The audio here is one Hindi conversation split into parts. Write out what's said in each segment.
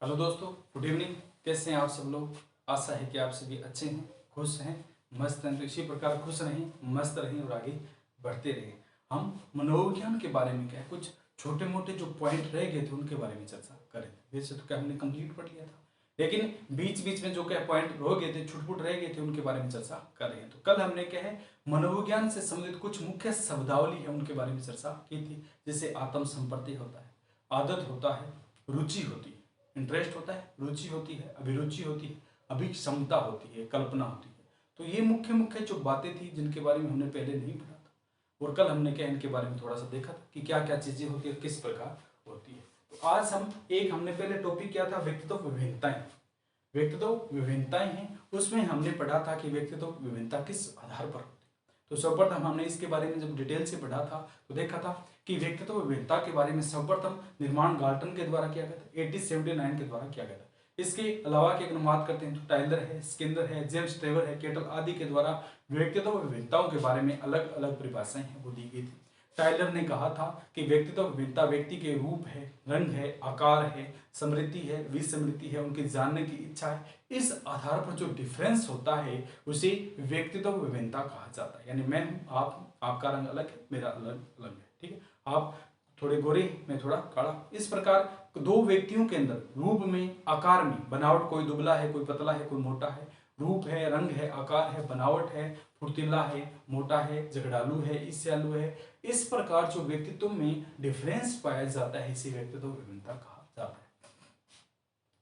हेलो दोस्तों, गुड इवनिंग। कैसे हैं आप सब लोग? आशा है कि आप सभी अच्छे हैं, खुश हैं, मस्त हैं। तो इसी प्रकार खुश रहें, मस्त रहें और आगे बढ़ते रहें। हम मनोविज्ञान के बारे में क्या है, कुछ छोटे मोटे जो पॉइंट रह गए थे उनके बारे में चर्चा करें। वैसे तो क्या हमने कंप्लीट पढ़ लिया था, लेकिन बीच बीच में जो क्या पॉइंट रह गए थे, छुटपुट रह गए थे, उनके बारे में चर्चा कर रहे हैं। तो कल हमने क्या है, मनोविज्ञान से संबंधित कुछ मुख्य शब्दावली है उनके बारे में चर्चा की थी। जैसे आत्म संपर्ति होता है, आदत होता है, रुचि होती है, इंटरेस्ट होता है, रुचि होती है, अभिरुचि होती है, अभिक्षमता होती है, कल्पना होती है। तो ये मुख्य मुख्य जो बातें थी जिनके बारे में हमने पहले नहीं पढ़ा था, और कल हमने क्या इनके बारे में थोड़ा सा देखा था कि क्या क्या चीजें होती है, किस प्रकार होती है। तो आज हमने पहले टॉपिक किया था व्यक्तित्व विभिन्नताएं। व्यक्तित्व विभिन्नताएं हैं, उसमें हमने पढ़ा था कि व्यक्तित्व विभिन्नता किस आधार पर होती है। तो सर्वप्रथम हमने इसके बारे में जब डिटेल से पढ़ा था तो देखा था कि व्यक्तित्व विविधता के बारे में सर्वप्रथम निर्माण गाल्टन के द्वारा किया गया था, 1879 के द्वारा किया गया था। इसके अलावा की अगर बात करते हैं तो टाइलर है, स्किनर है, जेम्स ट्रेवर है, केटल आदि के द्वारा व्यक्तित्व विविधताओं के बारे में अलग अलग परिभाषाएं हैं वो दी गई थी। टाइलर ने कहा था कि व्यक्तित्व विविधता व्यक्ति के रूप है, रंग है, आकार है, समृद्धि है, विसमृद्धि है, उनकी जानने की इच्छा है, इस आधार पर जो डिफरेंस होता है उसे व्यक्तित्व विभिन्नता कहा जाता है। यानी मैं हूं, आप हूं, आपका रंग अलग है, मेरा अलग अलग है, ठीक है, आप थोड़े गोरे, मैं थोड़ा काला। इस प्रकार दो व्यक्तियों के अंदर रूप में, आकार में बनावट, कोई दुबला है, कोई पतला है, कोई मोटा है, रूप है, रंग है, आकार है, बनावट है, फुर्तीला है, मोटा है, झगड़ालू है, ईर्ष्यालु है, इस प्रकार जो व्यक्तित्व में डिफरेंस पाया जाता है इसे व्यक्तित्व विभिन्नता कहा जाता है।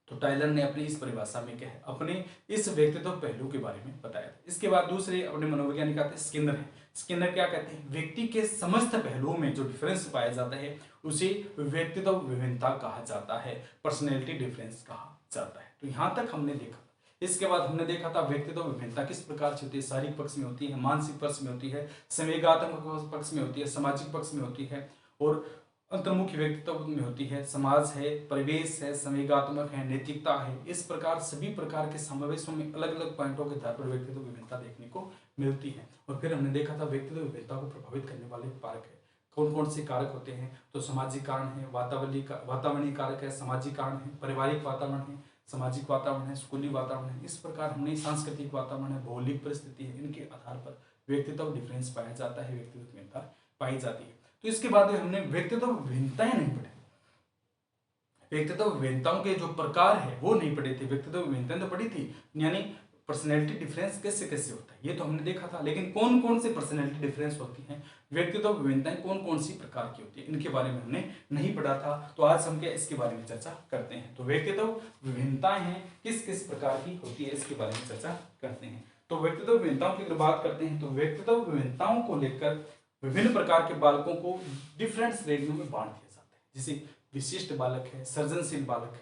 तो टाइलर ने अपनी इस परिभाषा में क्या है, अपने इस व्यक्तित्व पहलू के बारे में बताया था। इसके बाद दूसरे अपने मनोवैज्ञानिक आते हैं स्किनर है। स्किनर क्या कहते हैं, व्यक्ति के समस्त पहलुओं में जो डिफरेंस पाया जाता है उसे व्यक्तित्व विभिन्नता कहा जाता है, पर्सनैलिटी डिफरेंस कहा जाता है। तो यहां तक हमने देखा। इसके बाद हमने देखा था व्यक्तित्व विभिन्नता किस प्रकार से होती है, शारीरिक पक्ष में होती है, मानसिक पक्ष में होती है, संवेगात्मक पक्ष में होती है, सामाजिक पक्ष में होती है, और अंतर्मुखी व्यक्तित्व में होती है, समाज है, परिवेश है, संवेगात्मक है, नैतिकता है। इस प्रकार सभी प्रकार के समावेशों में अलग अलग पॉइंटों के आधार पर व्यक्तित्व विभिन्नता देखने को मिलती है। और फिर हमने देखा था व्यक्तित्व विभिन्नता को प्रभावित करने वाले कारक है, कौन कौन से कारक होते हैं। तो सामाजिक कारण है, वातावरणीय कारक है, सामाजिक कारण है, पारिवारिक वातावरण है, सामाजिक वातावरण है, स्कूली वातावरण है। इस प्रकार हमने सांस्कृतिक वातावरण है, भौगोलिक परिस्थिति है, इनके आधार पर व्यक्तित्व डिफरेंस पाया जाता है, व्यक्तित्व विभिन्नता पाई जाती है। तो इसके बाद हमने व्यक्तित्व विभिन्नताएं नहीं पढ़े, व्यक्तित्व विभिन्नताओं के जो प्रकार है वो नहीं पढ़े थे। व्यक्तित्व विभिन्नताएं तो पढ़ी थी, यानी पर्सनैलिटी डिफरेंस कैसे कैसे होता है ये तो हमने देखा था, लेकिन कौन कौन से पर्सनैलिटी डिफरेंस होती हैं, व्यक्तित्व विभिन्नताएं कौन कौन सी प्रकार की होती है, इनके बारे में हमने नहीं पढ़ा था। तो आज हम क्या इसके बारे में चर्चा करते हैं। तो व्यक्तित्व विभिन्नताएं हैं किस किस प्रकार की होती है इसके बारे में चर्चा करते हैं। तो व्यक्तित्व विभिन्नताओं की अगर बात करते हैं तो व्यक्तित्व विभिन्नताओं को लेकर विभिन्न प्रकार के बालकों को डिफरेंट श्रेणियों में बांट दिया जाता है। जैसे विशिष्ट बालक है, सृजनशील बालक है,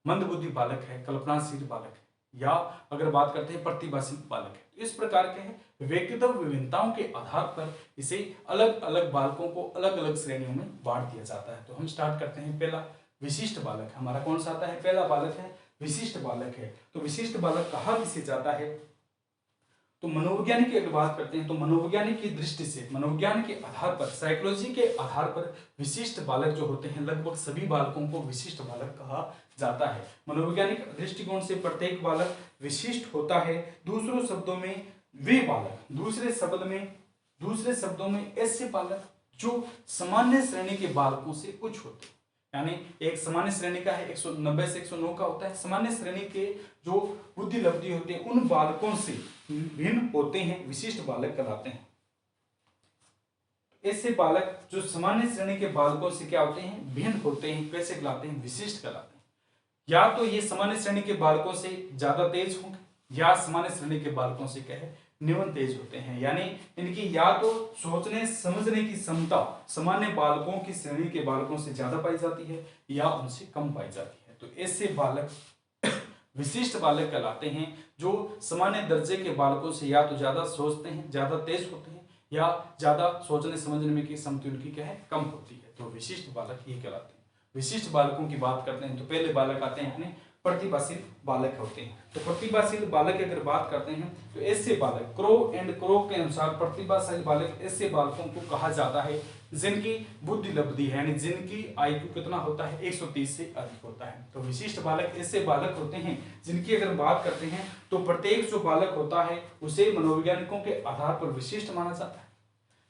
मंदबुद्धि बालक है, कल्पनाशील बालक है, या अगर बात करते हैं प्रतिभाशील बालक है। तो इस प्रकार के हैं व्यक्तित्व विभिन्नताओं के आधार पर इसे अलग अलग बालकों को अलग अलग श्रेणियों में बांट दिया जाता है। तो हम स्टार्ट करते हैं। पहला विशिष्ट बालक हमारा कौन सा आता है, पहला बालक है विशिष्ट बालक है। तो विशिष्ट बालक कहा किसे जाता है, तो मनोवैज्ञानिक की अगर बात करते हैं तो मनोवैज्ञानिक की दृष्टि से, मनोविज्ञान के आधार पर, साइकोलॉजी के आधार पर विशिष्ट बालक जो होते हैं लगभग सभी बालकों को विशिष्ट बालक कहा जाता है। मनोवैज्ञानिक दृष्टिकोण से प्रत्येक बालक विशिष्ट होता है। दूसरे शब्दों में वे बालक, दूसरे शब्दों में ऐसे बालक जो सामान्य श्रेणी के बालकों से कुछ होते हैं, यानी एक सामान्य श्रेणी का है 190 से 109 का होता है, सामान्य श्रेणी के जो बुद्धि लब्धि होते हैं उन बालकों से भिन्न होते हैं, विशिष्ट बालक कहलाते हैं। ऐसे बालक जो सामान्य श्रेणी के बालकों से क्या होते हैं, भिन्न होते हैं, कैसे कहलाते हैं, विशिष्ट कहलाते हैं। या तो ये सामान्य श्रेणी के बालकों से ज्यादा तेज होंगे, या सामान्य श्रेणी के बालकों से क्या है, न्यून तेज होते हैं। यानी इनकी या तो सोचने समझने की क्षमता सामान्य बालकों की श्रेणी के बालकों से ज्यादा पाई जाती है या उनसे कम पाई जाती है। तो ऐसे बालक विशिष्ट बालक कहलाते हैं जो सामान्य दर्जे के बालकों से या तो ज्यादा सोचते हैं, ज्यादा तेज होते हैं, या ज्यादा सोचने समझने में की क्षमता उनकी क्या है, कम होती है। तो विशिष्ट बालक ये कहलाते हैं। विशिष्ट बालकों की बात करते हैं तो पहले बालक आते हैं अपने प्रतिभाशील बालक होते हैं। तो प्रतिभाशील बालक की अगर बात करते हैं तो ऐसे बालक, क्रो एंड क्रो के अनुसार प्रतिभाशाली बालक ऐसे बालकों को कहा जाता है जिनकी बुद्धि लब्धि है यानी जिनकी आईक्यू कितना होता है 130 से अधिक होता है। तो विशिष्ट बालक ऐसे बालक होते हैं जिनकी अगर बात करते हैं तो प्रत्येक जो बालक होता है उसे मनोवैज्ञानिकों के आधार पर विशिष्ट माना जाता है।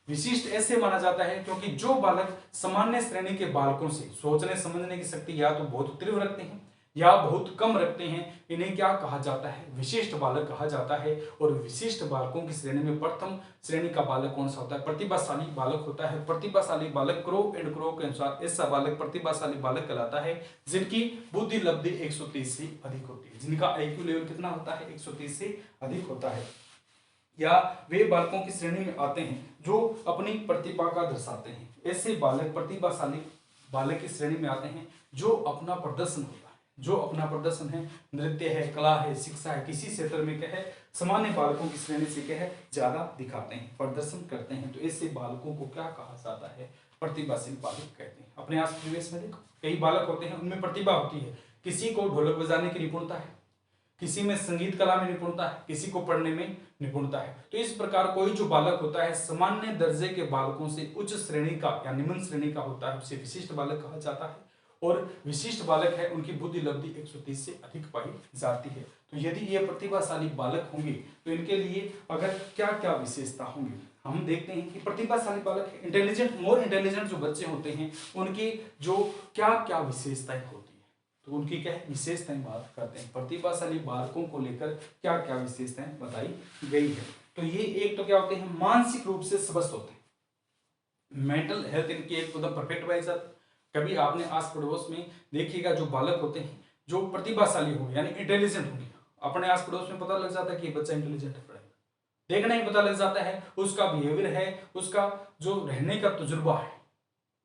विशिष्ट ऐसे माना जाता है क्योंकि जो बालक सामान्य श्रेणी के बालकों से सोचने समझने की शक्ति या तो बहुत तीव्र रखते हैं या बहुत कम रखते हैं, इन्हें क्या कहा जाता है, विशिष्ट बालक कहा जाता है। और विशिष्ट बालकों की श्रेणी में प्रथम श्रेणी का बालक कौन सा होता है, प्रतिभाशाली बालक होता है। प्रतिभाशाली बालक क्रो एंड क्रो के अनुसार ऐसा बालक प्रतिभाशाली बालक कहलाता है जिनकी बुद्धि लब्धि 130 से अधिक होती है, जिनका आईक्यू लेवल कितना होता है 130 से अधिक होता है। या वे बालकों की श्रेणी में आते हैं जो अपनी प्रतिभा का दर्शाते हैं। ऐसे बालक प्रतिभाशाली बालक की श्रेणी में आते हैं जो अपना प्रदर्शन होता है, जो अपना प्रदर्शन है, नृत्य है, कला है, शिक्षा है, किसी क्षेत्र में क्या है सामान्य बालकों की श्रेणी से क्या है ज्यादा दिखाते हैं, प्रदर्शन करते हैं। तो ऐसे बालकों को क्या कहा जाता है, प्रतिभाशील बालक कहते हैं। अपने आस परिवेश में देखो कई बालक होते हैं उनमें प्रतिभा होती है, किसी को ढोलक बजाने की निपुणता है, किसी में संगीत कला में निपुणता है, किसी को पढ़ने में निपुणता है। तो इस प्रकार कोई जो बालक होता है सामान्य दर्जे के बालकों से उच्च श्रेणी का या निम्न श्रेणी का होता है, उसे विशिष्ट बालक कहा जाता है। और विशिष्ट बालक है उनकी बुद्धि लब्धि 130 से अधिक पाई जाती है। तो यदि ये प्रतिभाशाली बालक होंगे तो इनके लिए अगर क्या क्या विशेषता होंगी, हम देखते हैं कि प्रतिभाशाली बालक इंटेलिजेंट मोर इंटेलिजेंट जो बच्चे होते हैं उनकी जो क्या क्या विशेषताएं होती है, तो उनकी क्या है विशेषताएं बात करते हैं। प्रतिभाशाली बालकों को लेकर क्या क्या विशेषताएं बताई गई है। तो ये एक तो क्या होते हैं मानसिक रूप से स्वस्थ होते हैं, मेंटल हेल्थ इनकी एकदम परफेक्ट पाई जाती। कभी आपने आस पड़ोस में देखिएगा जो बालक होते हैं जो प्रतिभाशाली होंगे यानी इंटेलिजेंट होंगे, अपने आस पड़ोस में पता लग जाता है कि बच्चा इंटेलिजेंट है, पढ़ेगा, देखना ही पता लग जाता है, उसका बिहेवियर है, उसका जो रहने का तजुर्बा है,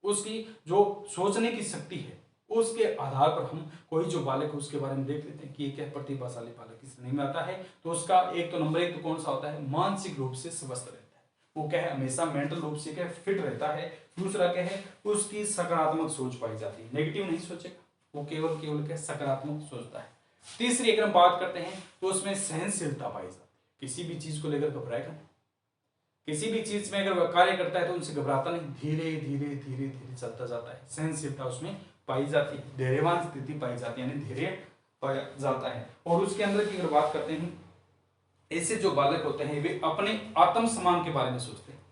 उसकी जो सोचने की शक्ति है, उसके आधार पर हम कोई जो बालक है उसके बारे में देख लेते हैं कि ये क्या प्रतिभाशाली बालक की श्रेणी में आता है। तो उसका एक तो नंबर एक तो कौन सा होता है, मानसिक रूप से स्वस्थ रहता है, वो क्या है हमेशा मेंटल रूप से क्या फिट रहता है। दूसरा क्या है उसकी सकारात्मक सोच पाई जाती है, नेगेटिव नहीं सोचेगा, वो केवल केवल क्या सकारात्मक सोचता है। तीसरी अगर हम बात करते हैं तो उसमें सहनशीलता पाई जाती है, किसी भी चीज को लेकर घबराएगा नहीं, किसी भी चीज में अगर वह कार्य करता है तो उनसे घबराता नहीं, धीरे धीरे धीरे धीरे चलता जाता है, सहनशीलता उसमें पाई जाती है, धैर्यवान स्थिति पाई जाती है यानी धैर्य पाया जाता है। और उसके अंदर की अगर बात करते हैं ऐसे जो बालक होते हैं वे अपने आत्म सम्मान के बारे में सोचते हैं।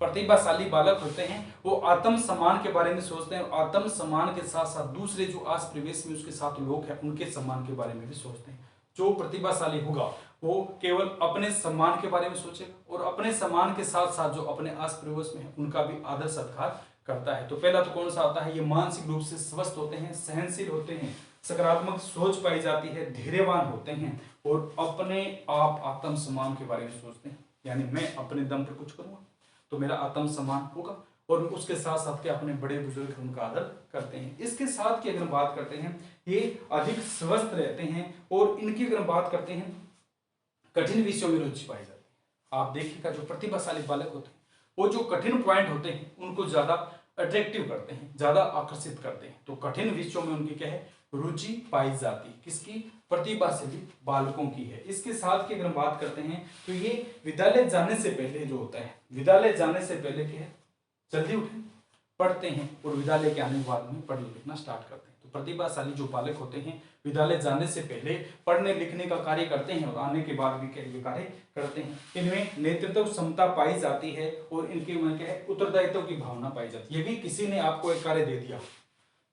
प्रतिभाशाली बालक होते हैं वो आत्म सम्मान के बारे में सोचते हैं, और आत्म सम्मान के साथ साथ दूसरे जो आस परिवेश में उसके साथ लोग हैं उनके सम्मान के बारे में भी सोचते हैं। जो प्रतिभाशाली होगा वो केवल अपने सम्मान के बारे में सोचेगा और अपने सम्मान के साथ साथ जो अपने आस पड़ोस में है उनका भी आदर सत्कार करता है। तो पहला तो कौन सा आता है, ये मानसिक रूप से स्वस्थ होते हैं, सहनशील होते हैं, सकारात्मक सोच पाई जाती है, धैर्यवान होते हैं और अपने आप आत्म सम्मान के बारे में सोचते हैं, यानी मैं अपने दम पर कुछ करूंगा तो मेरा आत्म सम्मान होगा। और उसके साथ साथ के अपने बड़े बुजुर्ग उनका आदर करते हैं। इसके साथ की अगर बात करते हैं ये अधिक स्वस्थ रहते हैं और इनकी अगर बात करते हैं कठिन विषयों में रुचि पाई जाती है। आप देखिएगा जो प्रतिभाशाली बालक होते हैं वो जो कठिन पॉइंट होते हैं उनको ज्यादा अट्रैक्टिव करते हैं, ज्यादा आकर्षित करते हैं। तो कठिन विषयों में उनकी क्या है रुचि पाई जाती है, किसकी, प्रतिभाशाली बालकों की है। इसके साथ की अगर हम बात करते हैं तो ये विद्यालय जाने से पहले जो होता है, विद्यालय जाने से पहले क्या है जल्दी उठे पढ़ते हैं और विद्यालय के आने के बाद में पढ़ना लिखना स्टार्ट करते हैं। तो प्रतिभाशाली जो बालक होते हैं विद्यालय जाने से पहले पढ़ने लिखने का कार्य करते हैं और आने के बाद भी क्या ये कार्य करते हैं। इनमें नेतृत्व क्षमता पाई जाती है और इनके मन क्या है उत्तरदायित्व की भावना पाई जाती है। यदि किसी ने आपको एक कार्य दे दिया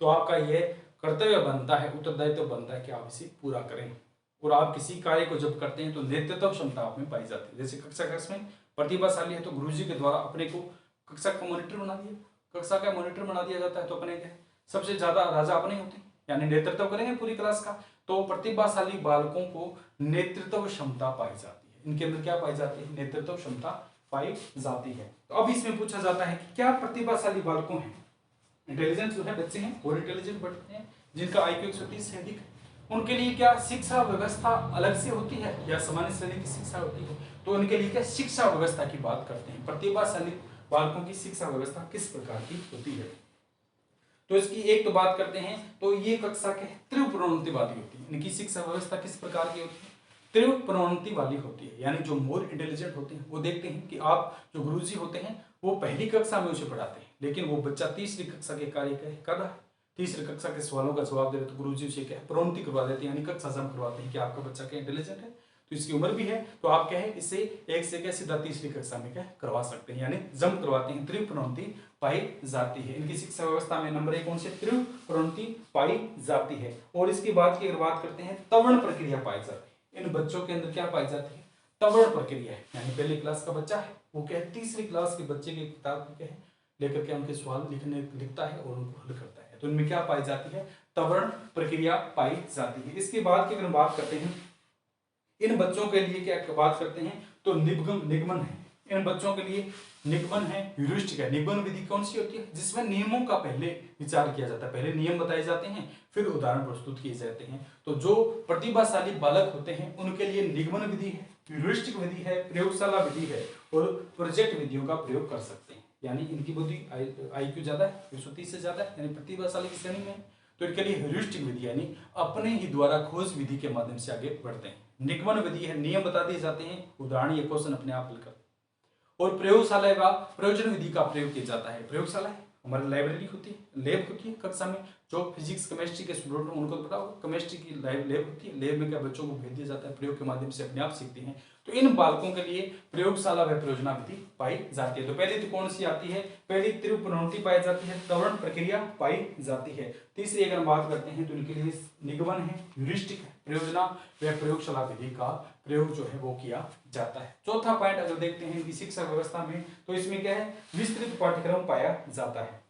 तो आपका यह कर्तव्य बनता है, उत्तरदायित्व बनता है कि आप इसे पूरा करें। और आप किसी कार्य को जब करते हैं तो नेतृत्व क्षमता आप में पाई जाती है। जैसे कक्षा कक्षा में प्रतिभाशाली है तो गुरुजी के द्वारा अपने को कक्षा का मॉनिटर बना दिया, कक्षा का मॉनिटर बना दिया जाता है तो अपने क्या सबसे ज्यादा राजा अपने होते हैं, यानी नेतृत्व करेंगे पूरी क्लास का। तो प्रतिभाशाली बालकों को नेतृत्व क्षमता पाई जाती है, इनके अंदर क्या पाई जाती है नेतृत्व क्षमता पाई जाती है। तो अब इसमें पूछा जाता है कि क्या प्रतिभाशाली बालकों हैं, इंटेलिजेंट जो है बच्चे हैं और इंटेलिजेंट बच्चे हैं जिनका आईक्यू 130 से अधिक है, उनके लिए क्या शिक्षा व्यवस्था अलग से होती है या सामान्य श्रेणी की शिक्षा होती है। तो उनके लिए क्या शिक्षा व्यवस्था की बात करते हैं, प्रतिभाशाली बालकों की शिक्षा व्यवस्था किस प्रकार की होती है। तो इसकी एक तो बात करते हैं तो ये कक्षा के तीव्र प्रोन्नति वाली होती है, इनकी शिक्षा व्यवस्था किस प्रकार की होती है, तीव्र प्रोन्नति वाली होती है। यानी जो मोर इंटेलिजेंट होते हैं वो देखते हैं कि आप जो गुरुजी होते हैं वो पहली कक्षा में उसे पढ़ाते हैं, लेकिन वो बच्चा तीसरी कक्षा के कार्य कर रहा है, तीसरी कक्षा के सवालों का जवाब दे रहे, तो गुरुजी उसे क्या प्रोन्नति करवा देते हैं, यानी कक्षा जम करवाते हैं कि आपका बच्चा क्या इंटेलिजेंट है, तो इसकी उम्र भी है, तो आप क्या है इसे एक से क्या सीधा तीसरी कक्षा में क्या करवा सकते हैं, यानी जम करवाते हैं, तीव्र प्रोन्नति पाई जाती है। इनकी शिक्षा व्यवस्था में नंबर 1 कौन से तीव्र प्रोन्नति पाई जाती है। और इसके बाद की अगर बात करते हैं, तवर्ण प्रक्रिया पाई जाती है। इन बच्चों के अंदर क्या पाई जाती है, तवर्ण प्रक्रिया है, यानी पहली क्लास का बच्चा है वो क्या है तीसरी क्लास के बच्चे की किताब क्या है लेकर के उनके सवाल लिखता है और उनको हल करता है, तो इनमें क्या पाई जाती है, तवर्ण प्रक्रिया पाई जाती है। इसके बाद की अगर बात करते हैं, इन बच्चों के लिए क्या बात करते हैं, तो निगमन है। इन बच्चों के लिए निगमन है, ह्यूरिस्टिक है। निगमन विधि कौन सी होती है, जिसमें नियमों का पहले विचार किया जाता है, पहले नियम बताए जाते हैं फिर उदाहरण प्रस्तुत किए जाते हैं। तो जो प्रतिभाशाली बालक होते हैं उनके लिए निगमन विधि है, ह्यूरिस्टिक विधि है, प्रयोगशाला विधि है और प्रोजेक्ट विधियों का प्रयोग कर सकते हैं। यानी इनकी बुद्धि IQ ज्यादा है, 130 से ज्यादा है, यानी प्रतिभाशाली की श्रेणी में, तो इनके लिए ह्यूरिस्टिक विधि यानी अपने ही द्वारा खोज विधि के माध्यम से आगे बढ़ते हैं। निगमन विधि है, नियम बता दिए जाते हैं, उदाहरण या क्वेश्चन अपने आप हल कर। और प्रयोगशाला का प्रयोजन विधि का प्रयोग किया जाता है। प्रयोगशाला हमारी लाइब्रेरी होती है, लैब होती है कक्षा में, जो फिजिक्स केमिस्ट्री के स्टूडेंट हैं उनको तो पता होगा, केमिस्ट्री की लैब होती है, लैब में क्या बच्चों को भेज दिया जाता है, प्रयोग के माध्यम से अपने आप सीखते हैं। तो इन बालकों के लिए प्रयोगशाला व प्रयोजना विधि पाई जाती है। तो पहली तो कौन सी आती है, पहली तीव्र प्रोन्नति पाई जाती है, तवर्ण प्रक्रिया पाई जाती है। तीसरी अगर बात करते हैं तो इनके लिए निगमन है, ह्यूरिस्टिक है, प्रयोजना व प्रयोगशाला विधि का प्रयोग जो है वो किया जाता है। चौथा पॉइंट अगर देखते हैं इनकी शिक्षा व्यवस्था में, तो इसमें क्या है, विस्तृत पाठ्यक्रम पाया जाता है।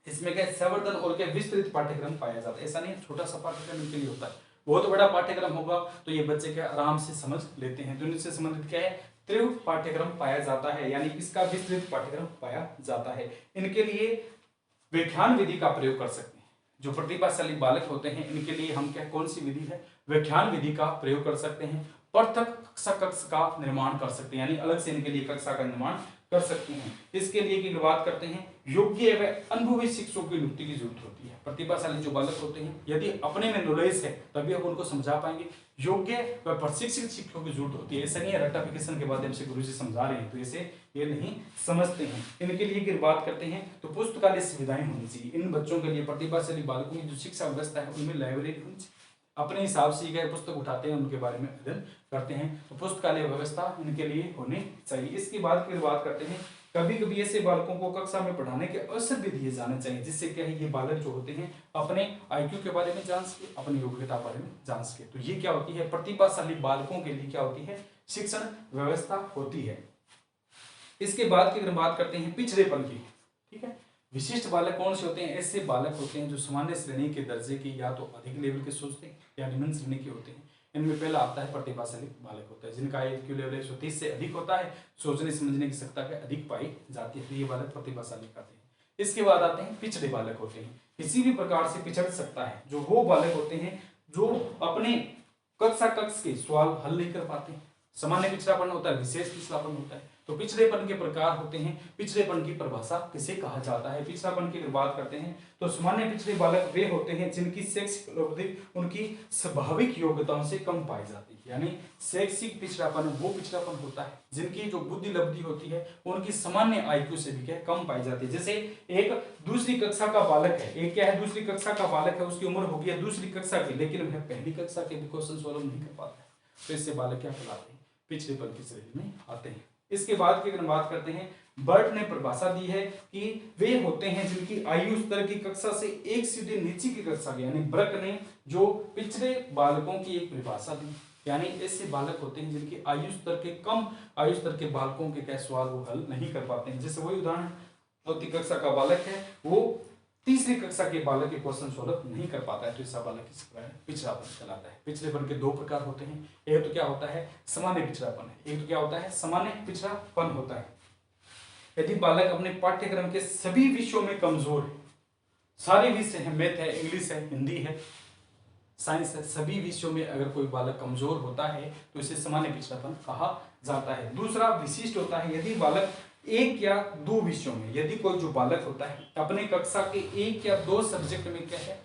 इसमें क्या संवर्धन और क्या विस्तृत पाठ्यक्रम पाया जाता है। ऐसा नहीं छोटा सा पाठ्यक्रम इनके लिए होता है, बहुत बड़ा पाठ्यक्रम होगा तो ये बच्चे क्या आराम से समझ लेते हैं। तो इनसे संबंधित क्या है, तीव्र पाठ्यक्रम पाया जाता है, यानी इसका विस्तृत पाठ्यक्रम पाया जाता है। इनके लिए व्याख्यान विधि का प्रयोग कर सकते हैं। जो प्रतिभाशाली बालक होते हैं इनके लिए हम क्या कौन सी विधि है, व्याख्यान विधि का प्रयोग कर सकते हैं। पृथक कक्ष का निर्माण कर सकते हैं, यानी अलग से इनके लिए कक्षा का निर्माण कर सकते हैं। इसके लिए की बात करते हैं, योग्य व अनुभवी शिक्षकों की नियुक्ति की जरूरत होती है। प्रतिभाशाली जो बालक होते हैं यदि अपने में नॉलेज है तभी हम उनको समझा पाएंगे, योग्य व प्रशिक्षित शिक्षकों की जरूरत होती है। ऐसा नहीं है रट्टाफिकेशन के माध्यम से गुरुजी समझा रहे हैं तो ऐसे ये नहीं समझते हैं। इनके लिए अगर बात करते हैं तो पुस्तकालय सुविधाएं होनी चाहिए। इन बच्चों के लिए प्रतिभाशाली बालकों की जो शिक्षा व्यवस्था है उनमें लाइब्रेरी होनी चाहिए, अपने हिसाब से ये पुस्तक उठाते हैं उनके बारे में अध्ययन करते हैं, तो पुस्तकालय व्यवस्था इनके लिए होनी चाहिए। इसके बाद फिर बात करते हैं, कभी कभी ऐसे बालकों को कक्षा में पढ़ाने के अवसर भी दिए जाने चाहिए, जिससे क्या है ये बालक जो होते हैं अपने IQ के बारे में जान सके, अपनी योग्यता के बारे में जान सके। तो ये क्या होती है, प्रतिभाशाली बालकों के लिए क्या होती है, शिक्षण व्यवस्था होती है। इसके बाद की अगर बात करते हैं पिछड़ेपन की, ठीक है, विशिष्ट बालक कौन से होते हैं, ऐसे बालक होते हैं जो सामान्य श्रेणी के दर्जे की या तो अधिक लेवल के सोचते हैं या निम्न श्रेणी के होते हैं। इनमें पहला आता है प्रतिभाशाली बालक होता है, जिनका IQ लेवल 130 से अधिक होता है, सोचने समझने की क्षमता के अधिक पाई जाती है, तो ये बालक प्रतिभाशाली कहते हैं। इसके बाद आते हैं पिछड़े बालक होते हैं, किसी भी प्रकार से पिछड़ सकता है, जो वो बालक होते हैं जो अपने कक्षा के सवाल हल नहीं कर पाते। सामान्य पिछड़ापन होता है, विशेष पिछड़ापन होता है। तो पिछड़ेपन के प्रकार होते हैं, पिछड़ेपन की परिभाषा किसे कहा जाता है। पिछड़ापन की बात करते हैं तो सामान्य पिछड़े बालक वे होते हैं जिनकी शैक्षिक उपलब्धि उनकी स्वाभाविक योग्यताओं से कम पाई जाती है। यानी शैक्षिक पिछड़ापन वो पिछड़ापन होता है जिनकी जो बुद्धि लब्धि होती है उनकी सामान्य IQ से भी क्या कम पाई जाती है। जैसे एक दूसरी कक्षा का बालक है, एक क्या है दूसरी कक्षा का बालक है, उसकी उम्र होगी दूसरी कक्षा की, लेकिन वह पहली कक्षा के भी क्वेश्चन सॉल्व नहीं कर पाता है, तो इससे बालक क्या कहलाते हैं, पिछड़ेपन की श्रेणी में आते हैं। इसके बाद की अगर बात करते हैं, बर्ट ने परिभाषा दी है कि वे होते हैं जिनकी आयु स्तर की कक्षा से एक सीधे नीचे की कक्षा की, यानी बर्ट ने जो पिछड़े बालकों की एक परिभाषा दी, यानी ऐसे बालक होते हैं जिनकी आयु स्तर के कम आयु स्तर के बालकों के क्या सवाल वो हल नहीं कर पाते हैं। जैसे वही उदाहरण, चौथी कक्षा का बालक है वो तीसरी कक्षा के बालक के क्वेश्चन सॉल्व नहीं कर पाता है, तो ऐसा बालक किस प्रकार पिछड़ापन कहलाता है। पिछड़ेपन के दो प्रकार होते हैं, एक तो क्या होता है सामान्य पिछड़ापन है, एक तो क्या होता है सामान्य पिछड़ापन होता है। यदि बालक अपने पाठ्यक्रम के सभी विषयों में कमजोर है, सारे विषय है, मैथ है, इंग्लिश है, हिंदी है, साइंस है, सभी विषयों में अगर कोई बालक कमजोर होता है तो इसे सामान्य पिछड़ापन कहा जाता है। दूसरा विशिष्ट होता है, यदि बालक एक या दो विषयों में, यदि कोई जो बालक होता है अपने कक्षा के एक या दो सब्जेक्ट में क्या है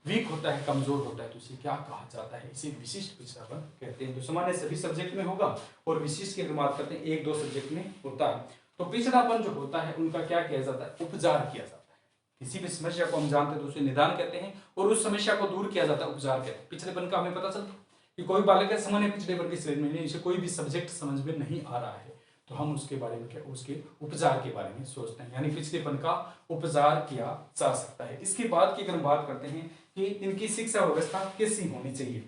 वीक होता है, कमजोर होता है, तो इसे क्या कहा जाता है, इसे विशिष्ट पिछड़ापन कहते हैं। तो सामान्य सभी सब्जेक्ट में होगा और विशिष्ट की अगर बात करते हैं एक दो सब्जेक्ट में होता है। तो पिछड़ापन जो होता है उनका क्या किया जाता है, उपचार किया जाता है। किसी भी समस्या को हम जानते हैं तो उसे निदान कहते हैं, और उस समस्या को दूर किया जाता है उपचार कहते हैं। पिछड़ेपन का हमें पता चलता है कि कोई बालक है सामान्य पिछड़ेपन की श्रेणी में, इसे कोई भी सब्जेक्ट समझ में नहीं आ रहा है, तो हम उसके बारे में क्या, उसके उपचार के बारे में सोचते हैं, यानी पिछड़ेपन का उपचार किया जा सकता है। इसके बाद की अगर हम बात करते हैं कि इनकी शिक्षा व्यवस्था कैसी होनी चाहिए,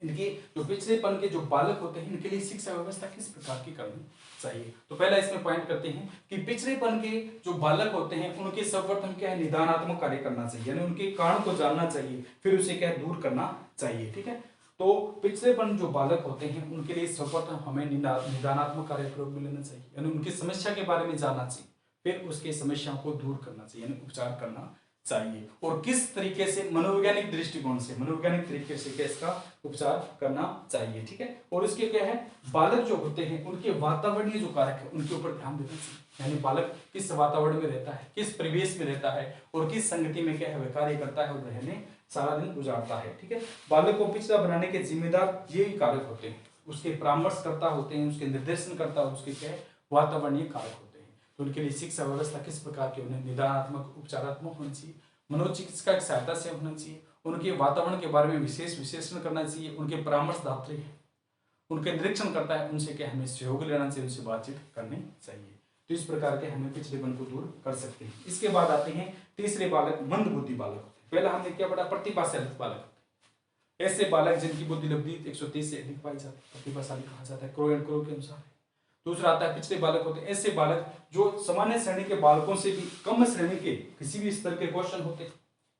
इनके जो पिछड़ेपन के जो बालक होते हैं इनके लिए शिक्षा व्यवस्था किस प्रकार की करनी चाहिए। तो पहला इसमें पॉइंट करते हैं कि पिछड़ेपन के जो बालक होते हैं उनके सर्वप्रथम क्या है, निदानात्मक कार्य करना चाहिए, यानी उनके कारण को जानना चाहिए, फिर उसे क्या दूर करना चाहिए। ठीक है, तो पिछड़ेपन जो बालक होते हैं उनके लिए सर्वप्रथम हमें निदानात्मक कार्य प्रयोग में लेना चाहिए, यानी उनकी समस्या के बारे में जानना चाहिए, फिर उसके समस्याओं को दूर करना चाहिए, यानी उपचार करना चाहिए। और किस तरीके से, मनोवैज्ञानिक दृष्टिकोण से, मनोवैज्ञानिक तरीके से क्या इसका उपचार करना चाहिए। ठीक है, और इसके क्या है, बालक जो होते हैं उनके वातावरणीय जो कारक है उनके ऊपर ध्यान देना चाहिए, यानी बालक किस वातावरण में रहता है, किस परिवेश में रहता है, और किस संगति में क्या है वह कार्य करता है और रहने सारा दिन गुजारता है। ठीक है, बालक को पिछड़ा बनाने के जिम्मेदार ये कारक होते हैं, उसके परामर्शकर्ता होते हैं, उसके निर्देशनकर्ता, उसके क्या है वातावरणीय कारक होते हैं। तो उनके लिए शिक्षा व्यवस्था किस प्रकार की होनी, निदानात्मक उपचारात्मक होनी चाहिए, मनोचिकित्सा की सहायता से होना चाहिए, उनके वातावरण के बारे में विशेष विश्लेषण करना चाहिए, उनके परामर्शदात्री है, उनके निरीक्षण करता है, उनसे क्या हमें सहयोग लेना चाहिए, उनसे बातचीत करनी चाहिए। तो इस प्रकार के हमें पिछड़ेपन को दूर कर सकते हैं। इसके बाद आते हैं तीसरे बालक, मंद बुद्धि बालक। पहला हमने क्या पढ़ा, प्रतिभाशाली बालक, ऐसे बालक जिनकी बुद्धि लब्धि 130 से अधिक पाई जाती है, प्रतिभाशाली कहा जाता है क्रो एंड क्रो के अनुसार। दूसरा आता है पिछड़े बालक होते हैं ऐसे बालक जो सामान्य श्रेणी के बालकों से भी कम श्रेणी के किसी भी स्तर के क्वेश्चन होते हैं,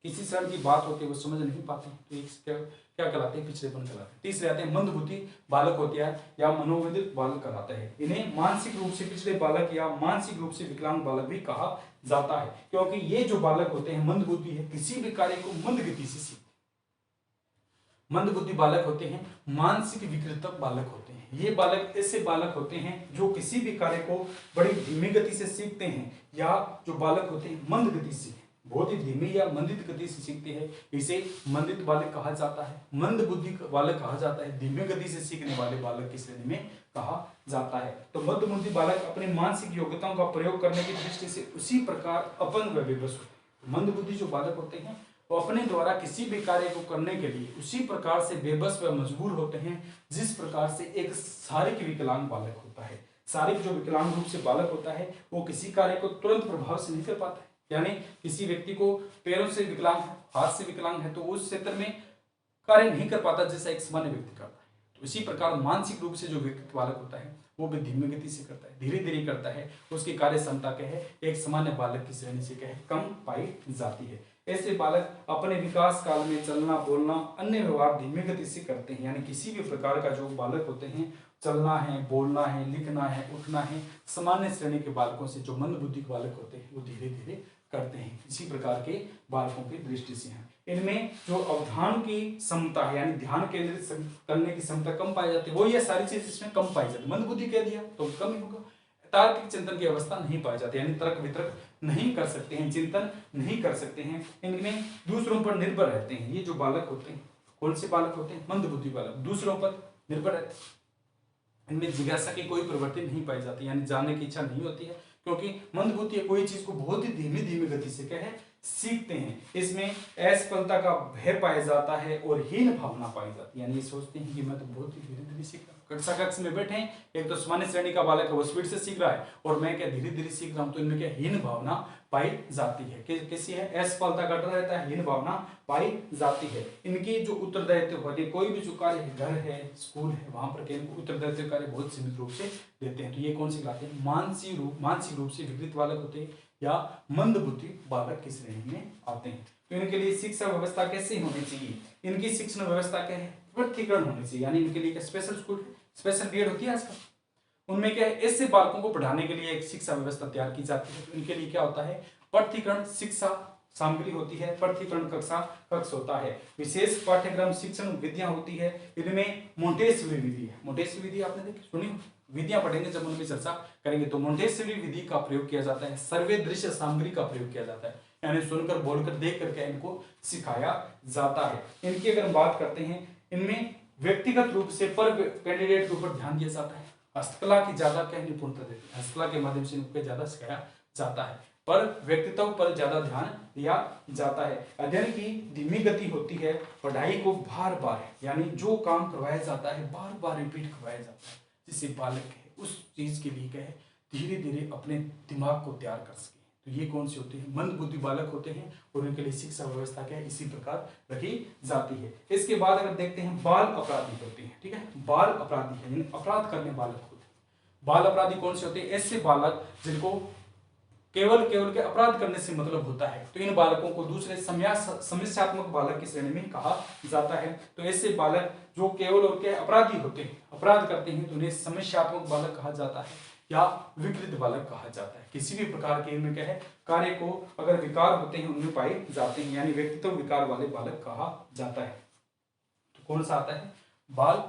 किसी श्रेणी की बात होती है वो समझ नहीं पाते, तो एक क्या कहलाते हैं, पिछड़ेपन कहलाते हैं। तीसरे आते हैं मंद बुद्धि बालक होते हैं या मनोवैज्ञानिक बालक कहलाते हैं। इन्हें मानसिक रूप से पिछड़े बालक या मानसिक रूप से विकलांग बालक भी कहा जाता है, क्योंकि ये जो बालक होते हैं मंद बुद्धि है, किसी भी कार्य को मंद गति से सीखते हैं। मंद बुद्धि बालक होते हैं मानसिक विकृत बालक होते हैं। ये बालक ऐसे बालक होते हैं जो किसी भी कार्य को बड़ी धीमी गति से सीखते हैं, या जो बालक होते हैं मंद गति से, बहुत ही धीमी या मंदित गति से सीखते हैं, इसे मंदित बालक कहा जाता है। मंद बुद्धि बालक कहा जाता है, धीमी गति से सीखने वाले बालक की श्रेणी में कहा जाता है। तो मंद बुद्धि बालक अपनी मानसिक योग्यताओं का प्रयोग करने की दृष्टि से उसी प्रकार अपंग व बेबस होते हैं। मंद बुद्धि जो बालक होते हैं वो अपने द्वारा किसी भी कार्य को करने के लिए उसी प्रकार से बेबस व मजबूर होते हैं जिस प्रकार से एक शारीरिक विकलांग बालक होता है। शारीरिक जो विकलांग रूप से बालक होता है वो किसी कार्य को तुरंत प्रभाव से नहीं कर पाता है, यानी किसी व्यक्ति को पैरों से विकलांग है, हाथ से विकलांग है, तो उस क्षेत्र में कार्य नहीं कर पाता जैसा एक सामान्य व्यक्ति करता है। तो इसी प्रकार मानसिक रूप से जो व्यक्ति बालक होता है वो भी धीमी गति से करता है, धीरे धीरे करता है, उसकी कार्य क्षमता क्या है एक सामान्य बालक की श्रेणी से क्या है कम पाई जाती है। ऐसे बालक अपने विकास काल में चलना, बोलना, अन्य व्यवहार धीमी गति से करते हैं, यानी किसी भी प्रकार का जो बालक होते हैं चलना है, बोलना है, लिखना है, उठना है, सामान्य श्रेणी के बालकों से जो मंद बुद्धि के बालक होते हैं वो धीरे धीरे करते हैं। इसी प्रकार के बालकों की दृष्टि से हैं। इनमें जो अवधान की क्षमता है यानी ध्यान केंद्रित करने की क्षमता कम पाई जाती है, वो ये सारी चीज इसमें कम पाई जाती है। मंद बुद्धि कह दिया तो कम ही होगा। तार्किक चिंतन की अवस्था नहीं पाई जाती, यानी तर्क वितर्क नहीं कर सकते हैं, चिंतन नहीं कर सकते हैं, इनमें दूसरों पर निर्भर रहते हैं। ये जो बालक होते हैं, कौन से बालक होते हैं, मंद बुद्धि बालक, दूसरों पर निर्भर रहते हैं। इनमें जिज्ञासा की कोई प्रवृत्ति नहीं पाई जाती, यानी जानने की इच्छा नहीं होती है, क्योंकि मंद बुद्धि कोई चीज को बहुत ही धीमी धीमी गति से क्या है सीखते हैं। इसमें असफलता का भय पाया जाता है और हीन भावना पाई जाती है, यानी ये सोचते हैं कि मैं तो बहुत ही धीरे धीरे सीख रहा हूँ। कक्षा कक्ष में बैठे हैं, एक तो सामान्य श्रेणी का बालक है वो स्पीड से सीख रहा है और मैं क्या धीरे धीरे सीख रहा हूँ, तो इनमें क्या हीन भावना पाई जाती है। कैसी है, असफलता का डर रहता है, हीन भावना पाई जाती है। इनकी जो उत्तरदायित्व होती है, कोई भी जो कार्य है, घर है, स्कूल है, वहां पर इनको उत्तरदायित्व कार्य बहुत सीमित रूप से देते हैं। तो ये कौन से कहलाते हैं, मानसिक रूप से विकृत बालक होते हैं या मंद बुद्धि बालक की श्रेणी में आते हैं। तो इनके लिए शिक्षा व्यवस्था कैसे होनी चाहिए, इनकी शिक्षण व्यवस्था क्या है, पृथकीकरण होनी चाहिए, यानी इनके लिए स्पेशल स्कूल, स्पेशल बीएड होती है आजकल, उनमें क्या है ऐसे बालकों को पढ़ाने के लिए एक शिक्षा व्यवस्था तैयार की जाती है। तो इनके लिए क्या होता है, पृथकीकरण शिक्षा सामग्री होती है, पृथकीकरण कक्ष होता है, विशेष पाठ्यक्रम शिक्षण विधियां होती है। इनमें मोंटेसरी विधि है, मोंटेसरी विधि आपने देखी सुनी, विधियां पढ़ेंगे जब उनमें चर्चा करेंगे। तो मोंटेसरी विधि का प्रयोग किया जाता है, सर्वे दृश्य सामग्री का प्रयोग किया जाता है, यानी सुनकर बोलकर देख करके इनको सिखाया जाता है। इनकी अगर हम बात करते हैं, इनमें व्यक्तिगत रूप से पर कैंडिडेट के ऊपर ध्यान दिया जाता है। हस्तकला की ज्यादा क्या निपुणता देते हैं, हस्तकला के माध्यम से इनको ज्यादा सिखाया जाता है, पर व्यक्तित्व पर ज्यादा ध्यान दिया जाता है। अध्ययन की धीमी गति होती है, पढ़ाई को बार बार यानी जो काम करवाया जाता है बार बार रिपीट करवाया जाता है, जिससे बालक है उस चीज के लिए कहे धीरे धीरे अपने दिमाग को तैयार कर सके। तो ये कौन सी होती है, मंद बुद्धि बालक होते हैं और उनके लिए शिक्षा व्यवस्था क्या है इसी प्रकार रखी जाती है। इसके बाद अगर देखते हैं बाल अपराधी होते हैं, ठीक है, बाल अपराधी है यानी अपराध करने बालक होते हैं। बाल अपराधी कौन से होते हैं, ऐसे बालक जिनको केवल के अपराध करने से मतलब होता है, तो इन बालकों को दूसरे समस्यात्मक बालक की श्रेणी में कहा जाता है। तो ऐसे बालक जो केवल और के अपराधी होते हैं, अपराध करते हैं, तो उन्हें समस्यात्मक बालक कहा जाता है या विकृत बालक कहा जाता है। किसी भी प्रकार के इनमें क्या है कार्य को अगर विकार होते हैं उनमें पाए जाते हैं, यानी व्यक्तित्व विकार वाले बालक कहा जाता है। तो कौन सा आता है, बाल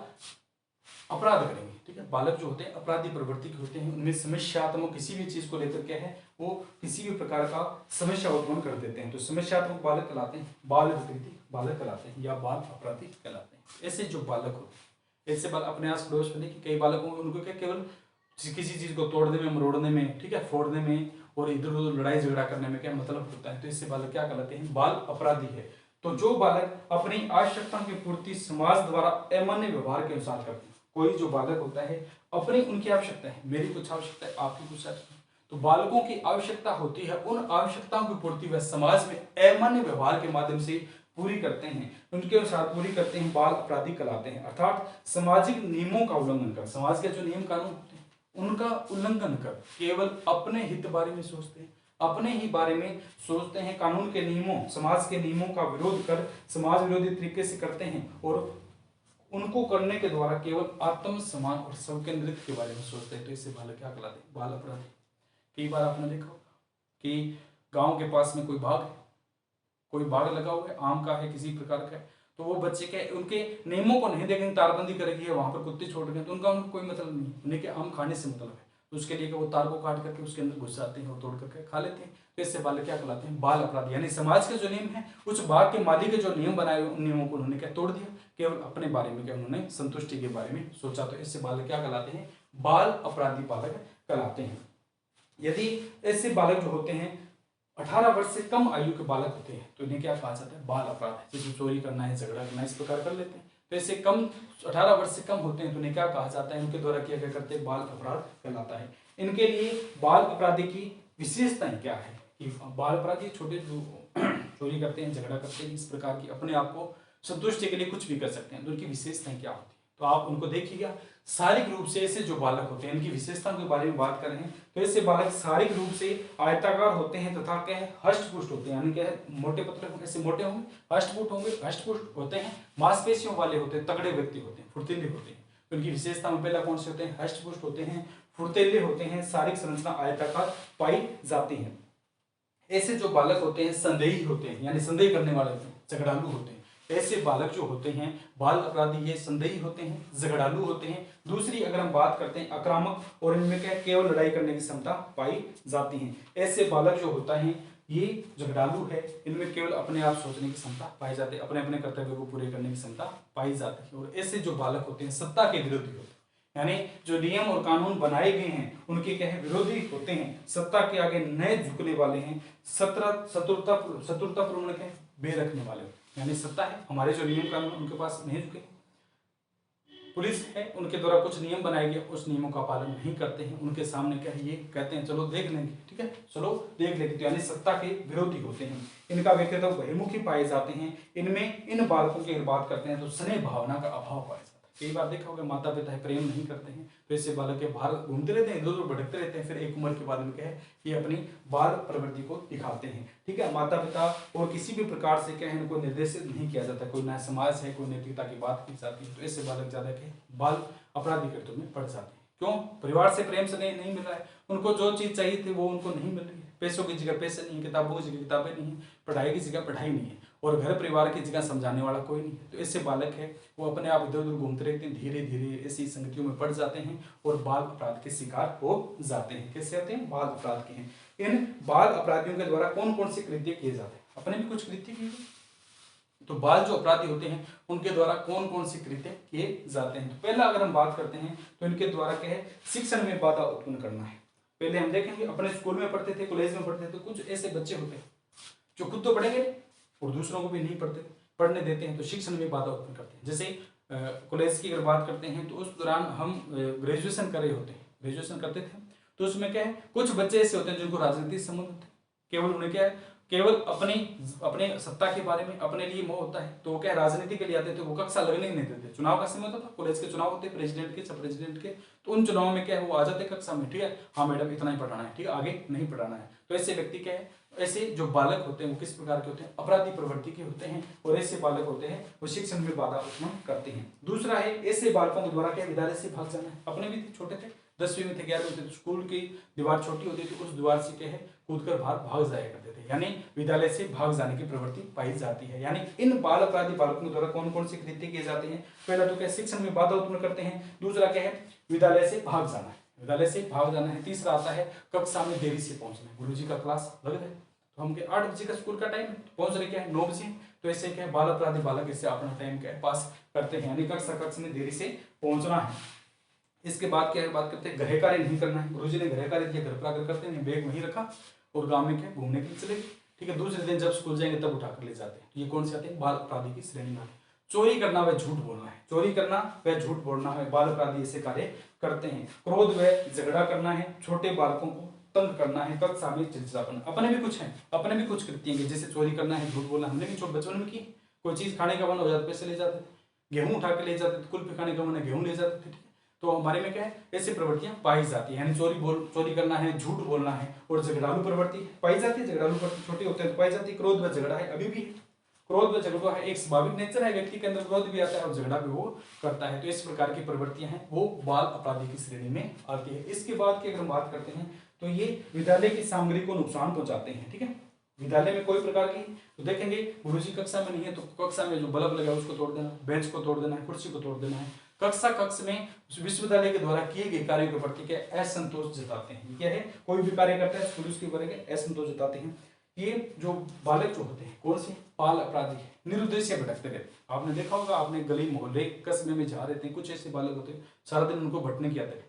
अपराध करेंगे, ठीक है, बालक जो होते हैं अपराधी प्रवृत्ति के होते हैं, उनमें समस्यात्मक किसी भी चीज को लेकर क्या है वो किसी भी प्रकार का समस्या उत्पन्न कर देते हैं, तो समस्यात्मक बालक कहलाते हैं, बाल विकृति बालक कहलाते हैं या बाल अपराधी कहलाते हैं। ऐसे जो बालक होते हैं, ऐसे बालक अपने आस पड़ोस में देखिए कई बालकों उनको क्या केवल किसी चीज को तोड़ने में मरोड़ने में, ठीक है, फोड़ने में और इधर उधर लड़ाई झगड़ा करने में क्या मतलब होता है, तो इससे बालक क्या कहलाते हैं, बाल अपराधी है। तो जो बालक अपनी आवश्यकता की पूर्ति समाज द्वारा अमान्य व्यवहार के अनुसार करते हैं, कोई जो बालक होता है अपनी उनकी आवश्यकता है, मेरी कुछ आवश्यकता है आपकी कुछ आवश्यकता है, तो बालकों की आवश्यकता होती है, उन आवश्यकताओं की पूर्ति वह समाज में अमान्य व्यवहार के माध्यम से पूरी करते हैं, उनके अनुसार पूरी करते हैं, बाल अपराधी कहलाते हैं। अर्थात सामाजिक नियमों का उल्लंघन कर, समाज के जो नियम कानून होते हैं उनका उल्लंघन कर केवल अपने हित बारे में सोचते हैं, अपने ही बारे में सोचते हैं, कानून के नियमों समाज के नियमों का विरोध कर समाज विरोधी तरीके से करते हैं और उनको करने के द्वारा केवल आत्म सम्मान और स्वकेंद्रित के बारे में सोचते हैं, तो इससे बालक क्या कहलाते हैं, बाल अपराधी। कई बार आपने देखा कि गांव के पास में कोई बाग लगा हुआ है, आम का है किसी प्रकार का है, तो वो बच्चे के उनके नियमों को नहीं देखेंगे, तारबंदी करेगी है वहां पर कुत्ते छोड़ गए, तो उनका कोई मतलब नहीं, उन्हें क्या आम खाने से मतलब है, तो उसके लिए वो तार को काट करके उसके अंदर घुस जाते हैं और तोड़ करके खा लेते हैं, तो इससे बालक क्या कहलाते हैं, बाल अपराधी। यानी समाज के जो नियम है उस बाग के मालिक के जो नियम बनाए उन नियमों को उन्होंने क्या तोड़ दिया, केवल अपने बारे में क्या उन्होंने संतुष्टि के बारे में सोचा, तो इससे बालक क्या कहलाते हैं, बाल अपराधी बालक कहलाते हैं। यदि ऐसे बालक जो होते हैं 18 वर्ष से कम आयु के बालक होते हैं तो इन्हें क्या कहा जाता है, बाल अपराध। जैसे चोरी करना है, झगड़ा करना है, इस प्रकार कर लेते हैं, तो ऐसे कम 18 वर्ष से कम होते हैं तो इन्हें क्या कहा जाता है, उनके द्वारा किया क्या करते हैं, बाल अपराध कहलाता है। इनके लिए बाल अपराधी की विशेषताएं क्या है कि बाल अपराधी छोटे जो चोरी करते हैं, झगड़ा करते हैं, इस प्रकार की अपने आप को संतुष्टि के लिए कुछ भी कर सकते हैं, तो उनकी विशेषताएं क्या होती है, तो आप उनको देखिएगा। शारीरिक रूप से ऐसे जो बालक होते हैं इनकी विशेषताओं के बारे में बात कर रहे हैं, तो ऐसे बालक शारीरिक रूप से आयताकार होते हैं तथा क्या है हष्टपुष्ट होते हैं, यानी क्या है मोटे पतले ऐसे मोटे होंगे, हष्टपुष्ट होते हैं, मांसपेशियों वाले होते हैं, तगड़े व्यक्ति होते हैं, फुर्तीले होते हैं। तो इनकी विशेषता में पहला कौन से होते हैं, हष्टपुष्ट होते हैं, फुर्तीले होते हैं, शारीरिक संरचना आयताकार पाई जाती है। ऐसे जो बालक होते हैं संदेही होते हैं, यानी संदेह करने वाले होते हैं, झगड़ालू होते हैं। ऐसे बालक जो होते हैं बाल अपराधी, ये संदेही होते हैं, झगड़ालू होते हैं। दूसरी अगर हम बात करते हैं आक्रामक, और इनमें क्या केवल लड़ाई करने की क्षमता पाई जाती है। ऐसे बालक जो होता है ये झगड़ालू है, इनमें केवल अपने आप सोचने की क्षमता पाई जाती है, अपने अपने कर्तव्य को पूरे करने की क्षमता पाई जाती है। और ऐसे जो बालक होते हैं सत्ता के विरोधी होते हैं, यानी जो नियम और कानून बनाए गए हैं उनके क्या है विरोधी होते हैं, सत्ता के आगे नए झुकने वाले हैं, शत्रुता पूर्ण के बे रखने वाले, यानी सत्ता है हमारे जो नियम कानून उनके पास नहीं झुके, पुलिस है उनके द्वारा कुछ नियम बनाए गए उस नियमों का पालन नहीं करते हैं, उनके सामने क्या है ये कहते हैं चलो देख लेंगे, ठीक है चलो देख लेंगे, तो यानी सत्ता के विरोधी होते हैं। इनका व्यक्तित्व बहिर्मुखी पाए जाते हैं। इनमें इन बालकों की अगर बात करते हैं तो स्नेह भावना का अभाव पाया जाता है। कई बार देखा होगा माता पिता है प्रेम नहीं करते हैं, तो ऐसे बालक के बाहर घूमते रहते हैं, इधर उधर भटकते रहते हैं, फिर एक उम्र के बाद में क्या है ये अपनी बाल प्रवृत्ति को दिखाते हैं, ठीक है। माता पिता और किसी भी प्रकार से क्या है इनको निर्देशित नहीं किया जाता, कोई ना समाज है, कोई नैतिकता की बात की जाती है, तो ऐसे बालक ज्यादा के बाल अपराधी कृत्यों में पड़ जाते हैं। क्यों, परिवार से प्रेम से नहीं मिल रहा है, उनको जो चीज चाहिए थी वो उनको नहीं मिल रही है, पैसों की जगह पैसे नहीं है, किताबों की जगह किताबें नहीं है, पढ़ाई की जगह पढ़ाई नहीं है, और घर परिवार की जगह समझाने वाला कोई नहीं है। तो ऐसे बालक है वो अपने आप इधर उधर घूमते रहते हैं, धीरे धीरे ऐसी संगतियों में पड़ जाते हैं और बाल अपराध के शिकार हो जाते हैं। कैसे आते हैं, बाल अपराध के हैं। इन बाल अपराधियों के द्वारा कौन कौन से कृत्य किए जाते हैं, अपने भी कुछ कृत्य किए तो बाल जो अपराधी होते हैं उनके द्वारा कौन कौन से कृत्य किए जाते हैं। तो पहला अगर हम बात करते हैं तो इनके द्वारा क्या है, शिक्षण में बाधा उत्पन्न करना है। पहले हम देखेंगे अपने स्कूल में पढ़ते थे, कॉलेज में पढ़ते थे, कुछ ऐसे बच्चे होते हैं जो खुद तो पढ़ेंगे और दूसरों को भी नहीं पढ़ने देते हैं, तो शिक्षण में बाधा उत्पन्न करते हैं। जैसे कॉलेज की अगर बात करते हैं तो उस दौरान हम ग्रेजुएशन कर रहे होते हैं, ग्रेजुएशन करते थे, तो उसमें क्या है, कुछ बच्चे ऐसे होते हैं जिनको राजनीति से संबंध होते हैं, केवल उन्हें क्या है, केवल अपने सत्ता के बारे में अपने लिए मोह होता है, तो वो क्या राजनीति के लिए आते थे, वो कक्षा लगने ही नहीं देते। चुनाव का समय होता था, कॉलेज के चुनाव होते, प्रेसिडेंट के, सब प्रेसिडेंट के, तो उन चुनाव में क्या है, वो आ जाते कक्षा में, ठीक है, हाँ मैडम इतना ही पढ़ाना है, ठीक है, आगे नहीं पढ़ाना है। तो ऐसे व्यक्ति क्या है, ऐसे जो बालक होते हैं वो किस प्रकार के होते हैं, अपराधी प्रवृत्ति के होते हैं, और ऐसे बालक होते हैं वो शिक्षण में बाधा उत्पन्न करते हैं। दूसरा है, ऐसे बालकों के द्वारा क्या विद्यालय से भाग जाना है। अपने भी थे, छोटे थे, 10वीं में थे, 11वीं में थे, स्कूल की दीवार छोटी होती थी, उस दीवार से क्या है कूदकर बाहर भाग जाया करते थे, यानी विद्यालय से भाग जाने की प्रवृत्ति पाई जाती है। यानी इन बाल अपराधी बालकों के द्वारा कौन कौन से कृत्य किए जाते हैं, पहला तो क्या शिक्षण में बाधा उत्पन्न करते हैं, दूसरा क्या है विद्यालय से भाग जाना है, विद्यालय से भाग जाना है, तीसरा आता है कक्षा में देरी से पहुंचना है। गुरुजी का क्लास लग रहा है तो हम 8 बजे का स्कूल का टाइम पहुंच रहे क्या है 9 बजे, तो ऐसे क्या है बाल अपराधी बालक इससे अपना टाइम क्या है पास करते हैं, यानी कक्षा में देरी से पहुंचना है। इसके बाद क्या है, बात करते हैं गृह कार्य नहीं करना है। गुरुजी ने गृह कार्य दिया, घर पर आकर करते हैं, बैग वहीं रखा और गांव में क्या घूमने के लिए चले गए, ठीक है, दूसरे दिन जब स्कूल जाएंगे तब उठाकर ले जाते हैं। ये कौन से आते हैं, बाल अपराधी की श्रेणी में आते हैं। चोरी करना व झूठ बोलना है, चोरी करना व झूठ बोलना है, बाल अपराधी ऐसे कार्य करते हैं। क्रोध व झगड़ा करना है, छोटे बालकों को तंग करना है, कक्षा में चिड़चिड़ापन, अपने भी कुछ है, अपने भी कुछ कृत्य हैं, जैसे चोरी करना है, झूठ बोलना, हमने भी छोटे बचपन में की। कोई चीज खाने का मन हो जाता पैसे ले जाते थे, गेहूं उठा के ले जाते थे, कुल्फी खाने का मन है गेहूं ले जाते थे, ठीक है, तो हमारे में क्या है ऐसी प्रवृत्तियां पाई जाती है, यानी चोरी करना है, झूठ बोलना है, और झगड़ालू प्रवृत्ति पाई जाती है। झगड़ालू प्रवृत्ति छोटे होते हैं तो पाई जाती है। क्रोध व झगड़ा है, अभी भी क्रोध व झगड़ा है, एक स्वाभाविक नेचर है, व्यक्ति के अंदर क्रोध भी आता है और झगड़ा भी वो करता है, तो इस प्रकार की प्रवृत्तियां हैं वो बाल अपराधी की श्रेणी में आती है। इसके बाद की अगर हम बात करते हैं तो ये विद्यालय की सामग्री को नुकसान पहुंचाते हैं, ठीक है, विद्यालय में कोई प्रकार की, तो देखेंगे गुरुजी कक्षा में नहीं है तो कक्षा में जो बल्ब लगा है उसको तोड़ देना, बेंच को तोड़ देना है, कुर्सी को तोड़ देना है। कक्ष में विश्वविद्यालय के द्वारा किए गए कार्यों के प्रति क्या असंतोष जताते हैं। क्या है, कोई भी कार्य करता है पुलिस के बारे में असंतोष जताते हैं। ये जो बालक जो होते हैं कौन से बाल अपराधी निरुद्देश्य भटकते रहते हैं। आपने देखा होगा, आपने गली मोहल्ले कस्बे में जा रहते हैं, कुछ ऐसे बालक होते हैं सारा दिन उनको भटकने की आदत है,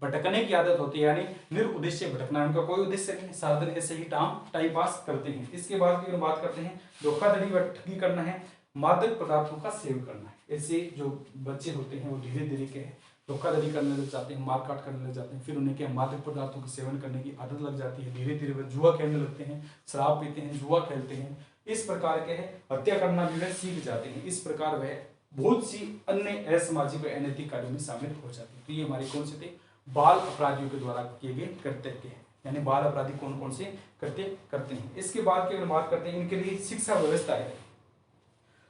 भटकने की आदत होती है, यानी निरुद्देश्य भटकना, उनका कोई उद्देश्य नहीं, सारा दिन ऐसे ही टाइम पास करते हैं। इसके बाद की बात करते हैं धोखाधड़ी व ठगी करना है, मादक पदार्थों का सेवन करना है। ऐसे जो बच्चे होते हैं वो धीरे धीरे के धोखाधड़ी करने लग जाते हैं, मारकाट करने लग जाते हैं, फिर उन्हें क्या मादक पदार्थों के सेवन करने की आदत लग जाती है, धीरे धीरे वह जुआ खेलने लगते हैं, शराब पीते हैं, जुआ खेलते हैं, इस प्रकार के है हत्या करना भी वह सीख जाते हैं। इस प्रकार वह बहुत सी अन्य असामाजिक व अनैतिक कार्यों में शामिल हो जाते हैं। तो ये हमारे कौन से थे, बाल अपराधियों के द्वारा किए गए कर्तव्य हैं, यानी बाल अपराधी कौन कौन से कृत्य करते हैं। इसके बाद की अगर बात करते हैं इनके लिए शिक्षा व्यवस्था है,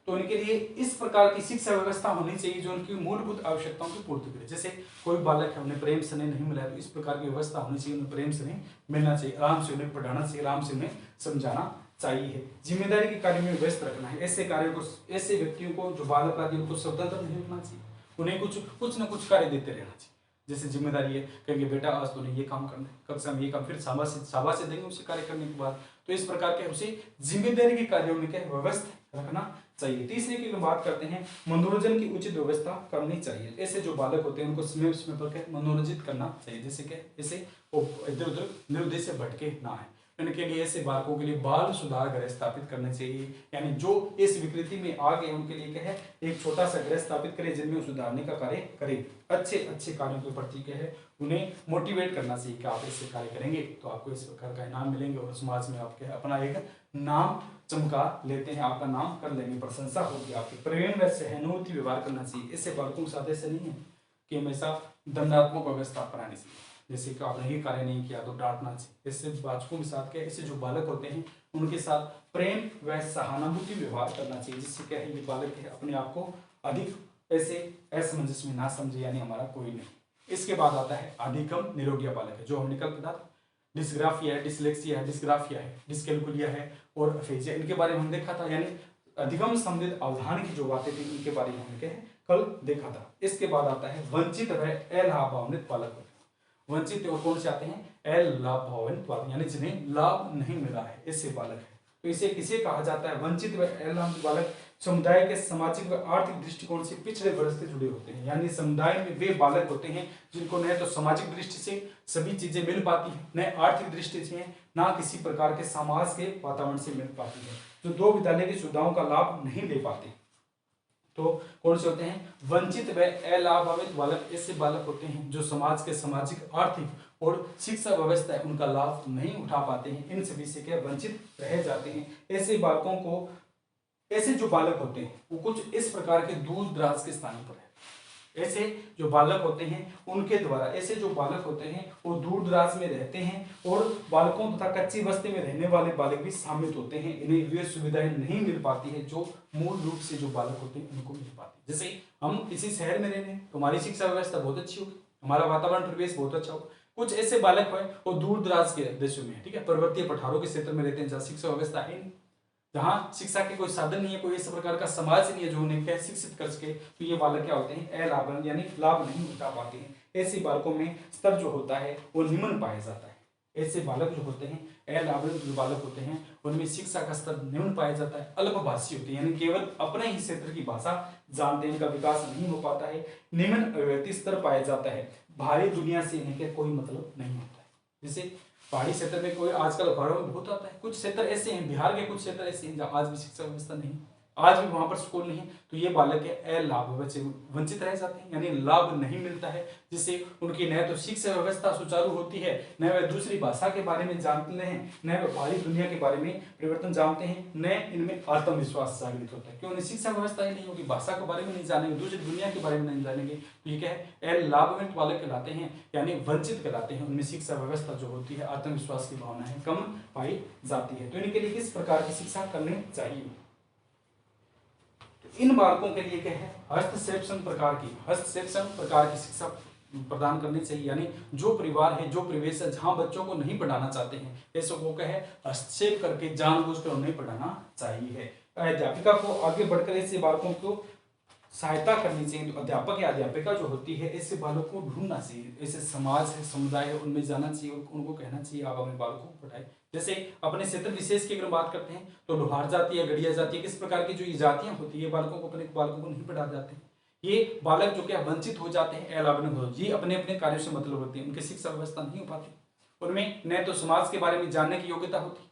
तो इनके लिए इस प्रकार की शिक्षा व्यवस्था होनी चाहिए जो उनकी मूलभूत आवश्यकताओं की पूर्ति करे। जैसे कोई बालक है उन्हें प्रेम स्नेह नहीं मिला है तो इस प्रकार की व्यवस्था होनी चाहिए, उन्हें प्रेम स्नेह मिलना चाहिए, आराम से उन्हें पढ़ाना चाहिए, आराम से उन्हें समझाना चाहिए, जिम्मेदारी के कार्य में व्यस्त रखना है। ऐसे कार्यों को, ऐसे व्यक्तियों को जो बाल अपराधी उनको स्वतंत्र नहीं रखना चाहिए, उन्हें कुछ न कुछ कार्य देते रहना चाहिए। जैसे जिम्मेदारी है, कहेंगे बेटा आज तूने ये काम करना है, कक्षा में ये काम, फिर शाबाशी देंगे उसे कार्य करने के बाद। तो इस प्रकार के उसे जिम्मेदारी के कार्यों में क्या व्यवस्था रखना चाहिए। तीसरे की बात करते हैं मनोरंजन की उचित व्यवस्था करनी चाहिए। ऐसे जो बालक होते हैं उनको समय समय पर क्या मनोरंजित करना चाहिए, जैसे क्या ऐसे इधर उधर निरुद्देश्य भटके ना है। इनके लिए ऐसे बालकों के लिए बाल सुधार गृह स्थापित करने चाहिए, यानी जो इस विकृति में आ गए उनके लिए क्या है एक छोटा सा गृह स्थापित करे जिनमें सुधारने का कार्य करे, अच्छे अच्छे कार्यों के प्रति क्या है उन्हें मोटिवेट करना चाहिए कि आप ऐसे कार्य करेंगे तो आपको इस प्रकार का इनाम मिलेंगे और समाज में आपके अपना एक नाम चमका लेते हैं, आपका नाम कर लेंगे, प्रशंसा होगी आपकी। प्रेम व सहानुभूति व्यवहार करना चाहिए। ऐसे बालकों के साथ ऐसे नहीं है कि हमेशा दंडात्मक व्यवस्था अपनानी चाहिए, जैसे कि आपने ये कार्य नहीं किया तो डांटना चाहिए। इससे बालकों के साथ क्या, ऐसे जो बालक होते हैं उनके साथ प्रेम व सहानुभूति व्यवहार करना चाहिए, जिससे क्या है ये बालक है अपने आप को अधिक ऐसे असमंजस में ना समझे, यानी हमारा कोई नहीं। इसके बाद आता है अधिगम निरोगिया बालक है, जो हम निकल के था डिस्ग्राफिया है, डिसलेक्सिया है, डिस्ग्राफिया है, डिस्कैलकुलिया है और अफेजिया, इनके बारे में हम देखा था, यानी अधिगम संबंधित अवधान की जो बातें थी इनके बारे में हमने कल देखा था। इसके बाद आता है वंचित व अलाभान्वित बालक होते हैं। वंचित और कौन से आते हैं, अलाभान्वित बालक, यानी जिन्हें लाभ नहीं मिला है, ऐसे बालक है। तो इसे किसे कहा जाता है? वंचित व अनाथ बालक समुदाय के सामाजिक व आर्थिक दृष्टिकोण से पिछड़े वर्ग से जुड़े होते हैं। यानी समुदाय में वे बालक होते हैं जिनको न तो सामाजिक दृष्टि से सभी चीजें मिल पाती है, न आर्थिक दृष्टि से, ना किसी प्रकार के समाज के वातावरण से मिल पाती है, जो दो विद्यालय की सुविधाओं का लाभ नहीं ले पाते। तो कौन से होते हैं? वंचित व अलाभावित बालक ऐसे बालक होते हैं जो समाज के सामाजिक, आर्थिक और शिक्षा व्यवस्था है उनका लाभ नहीं उठा पाते हैं। इन सभी से क्या वंचित रह जाते हैं। ऐसे बालकों को, ऐसे जो बालक होते हैं वो कुछ इस प्रकार के दूर दराज के स्थानों पर है। ऐसे जो बालक होते हैं उनके द्वारा, ऐसे जो बालक होते हैं वो दूर दराज में रहते हैं और बालकों तथा कच्ची बस्ती में रहने वाले बालक भी शामिल होते हैं। इन्हें वे सुविधाएं नहीं मिल पाती है जो मूल रूप से जो बालक होते हैं उनको मिल पाती है। जैसे हम किसी शहर में रह रहे हैं तो हमारी शिक्षा व्यवस्था बहुत अच्छी होगी, हमारा वातावरण परिवेश बहुत अच्छा होगा। कुछ ऐसे बालक है वो दूर दराज के देशों में, ठीक है, पर्वतीय पठारों के क्षेत्र में रहते हैं जहाँ शिक्षा व्यवस्था है नहीं, जहाँ शिक्षा के कोई साधन नहीं है, कोई इस प्रकार का समाज नहीं है जो उन्हें क्या शिक्षित कर सके। तो ये बालक क्या होते हैं? अलाभ यानी लाभ नहीं उठा पाते हैं। ऐसे बालकों में स्तर जो होता है वो निम्न पाया जाता है। ऐसे बालक जो होते हैं, अलाभित जो बालक होते हैं उनमें शिक्षा का स्तर निम्न पाया जाता है। अल्पभाषी होते हैं, यानी केवल अपने ही क्षेत्र की भाषा जानते हैं, इनका विकास नहीं हो पाता है। निम्न अभिव्यक्ति स्तर पाया जाता है। बाहरी दुनिया से इनके कोई मतलब नहीं होता है। जैसे पहाड़ी क्षेत्र में कोई आजकल अखबारों में बहुत आता है, कुछ क्षेत्र ऐसे हैं, बिहार के कुछ क्षेत्र ऐसे हैं जहाँ आज भी शिक्षा व्यवस्था नहीं, आज भी वहां पर स्कूल नहीं है। तो ये बालक है अलाभ बच्चे वंचित रह जाते हैं, यानी लाभ नहीं मिलता है, जिससे उनकी न तो शिक्षा व्यवस्था सुचारू होती है, न वे दूसरी भाषा के बारे में जानते हैं, न वे बाहरी दुनिया के बारे में परिवर्तन जानते हैं, न इनमें आत्मविश्वास जागृत होता है। क्यों? उन्हें शिक्षा व्यवस्था ही नहीं होगी, भाषा के बारे में नहीं जानेंगे, दूसरी दुनिया के बारे में नहीं जानेंगे। तो ये क्या है? अलाभवित बालक कहलाते हैं, यानी वंचित कहलाते हैं। उनमें शिक्षा व्यवस्था जो होती है, आत्मविश्वास की भावना है कम पाई जाती है। तो इनके लिए किस प्रकार की शिक्षा करनी चाहिए? इन बालकों के लिए क्या है? हस्तक्षेप प्रकार की शिक्षा प्रदान करनी चाहिए। यानी जो परिवार है, जो परिवेश है जहां बच्चों को नहीं पढ़ाना चाहते हैं, ऐसे को क्या है? हस्तक्षेप करके जानबूझकर उन्हें पढ़ाना चाहिए। अध्यापिका को आगे बढ़कर ऐसे बालकों को सहायता करनी चाहिए। तो अध्यापक या अध्यापिका जो होती है ऐसे बालकों को ढूंढना चाहिए, ऐसे समाज है, समुदाय है, उनमें जाना चाहिए और उनको कहना चाहिए आप अपने बालकों को पढ़ाएं। जैसे अपने क्षेत्र विशेष की अगर बात करते हैं तो लोहार जाति है, गड़िया जाति है, किस प्रकार की जो जातियां होती है बालकों को, अपने बालकों को नहीं पढ़ा जाते। ये बालक जो क्या वंचित हो जाते हैं, अलाभवित, ये अपने अपने कार्यों से मतलब होते हैं, उनकी शिक्षा व्यवस्था नहीं हो पाती। उनमें न तो समाज के बारे में जानने की योग्यता होती,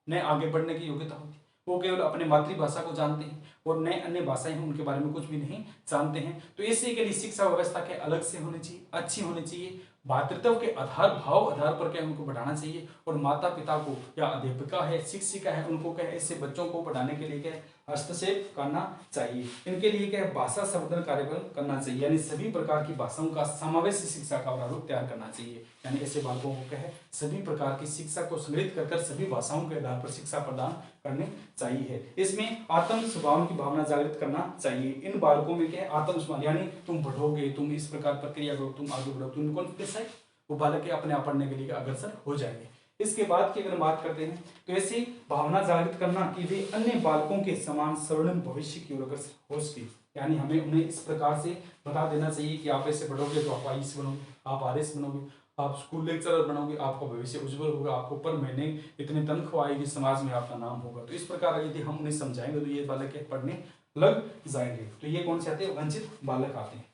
न आगे बढ़ने की योग्यता होती। वो केवल अपने मातृभाषा को जानते हैं और नए अन्य भाषाएं हैं उनके बारे में कुछ भी नहीं जानते हैं। तो इसी के लिए शिक्षा व्यवस्था के अलग से होनी चाहिए, अच्छी होनी चाहिए। भातृत्व के भाव आधार पर क्या उनको बढ़ाना चाहिए। और माता पिता को या अध्यापिका है, शिक्षिका है, उनको क्या ऐसे बच्चों को पढ़ाने के लिए क्या हस्तक्षेप करना चाहिए। इनके लिए क्या भाषा संवर्धन कार्यक्रम करना चाहिए, यानी सभी प्रकार की भाषाओं का समावेशी शिक्षा का प्रारूप तैयार करना चाहिए। यानी ऐसे बालकों को क्या है सभी प्रकार की शिक्षा को संग्रहित कर सभी भाषाओं के आधार पर शिक्षा प्रदान करनी चाहिए। इसमें आत्म स्वभाव की भावना जागृत करना चाहिए। इन बालकों में क्या है आत्मस्मान, यानी तुम बढ़ोगे, तुम इस प्रकार प्रक्रिया करो, तुम आगे बढ़ो, तुम कॉन्फिडेंस है, वो बालक के अपने आप पढ़ने के लिए अग्रसर हो जाएंगे। इसके बाद की अगर बात करते हैं तो ऐसी भावना जागृत करना कि वे अन्य बालकों के समान स्वर्णिम भविष्य की ओर अग्रसर हो सके। यानी हमें उन्हें इस प्रकार से बता देना चाहिए कि आप ऐसे बढ़ोगे तो आप आईएएस बनोगे, आप आरएस बनोगे, आप स्कूल लेक्चरर बनोगे, आपका भविष्य उज्जवल होगा, आपको पर महीने इतनी तनख्वाह आएगी, समाज में आपका नाम होगा। तो इस प्रकार यदि हम उन्हें समझाएंगे तो ये बालक पढ़ने लग जाएंगे। तो ये कौन से आते हैं? वंचित बालक आते हैं।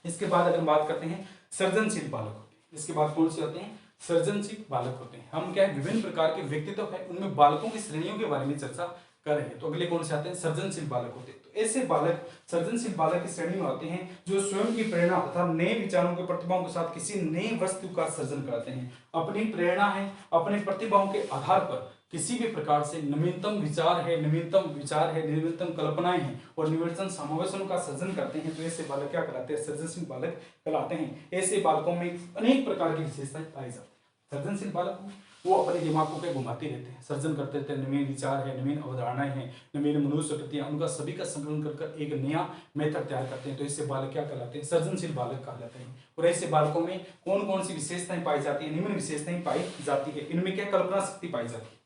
इसके बाद अगर बात करते हैं सृजनशील बालक होते हैं। इसके बाद कौन से आते हैं? सृजनशील बालक होते हैं। हम क्या है विभिन्न प्रकार के व्यक्तित्व है उनमें बालकों की श्रेणियों के बारे में चर्चा कर रहे हैं। तो अगले कौन से आते हैं? सृजनशील बालक होते हैं। तो ऐसे बालक सृजनशील बालक की श्रेणी में आते हैं जो स्वयं की प्रेरणा तथा नए विचारों के प्रतिभाओं के साथ किसी नई वस्तु का सृजन करते हैं। अपनी प्रेरणा है, अपने प्रतिभाओं के आधार पर किसी भी प्रकार से नवीनतम विचार है, नवीनतम कल्पनाएं हैं और नवीनतम समावेशों का सृजन करते हैं। तो ऐसे बालक क्या कहलाते हैं? सृजनशील बालक कहलाते हैं। ऐसे बालकों में अनेक प्रकार की विशेषताएं पाई जाती है। सृजनशील बालक वो अपने दिमाग को क्या घुमाते रहते हैं, सृजन करते रहते हैं, नवीन विचार है, नवीन अवधारणाएं हैं, नवीन मनुष्य प्रक्रिया, उनका सभी का संकलन कर एक नया मेथड तैयार करते हैं। तो इससे बालक क्या कहलाते हैं? सृजनशील बालक कहलाते हैं। और ऐसे बालकों में कौन कौन सी विशेषताएं पाई जाती है? निम्न विशेषताएं पाई जाती है। इनमें क्या कल्पना शक्ति पाई जाती है,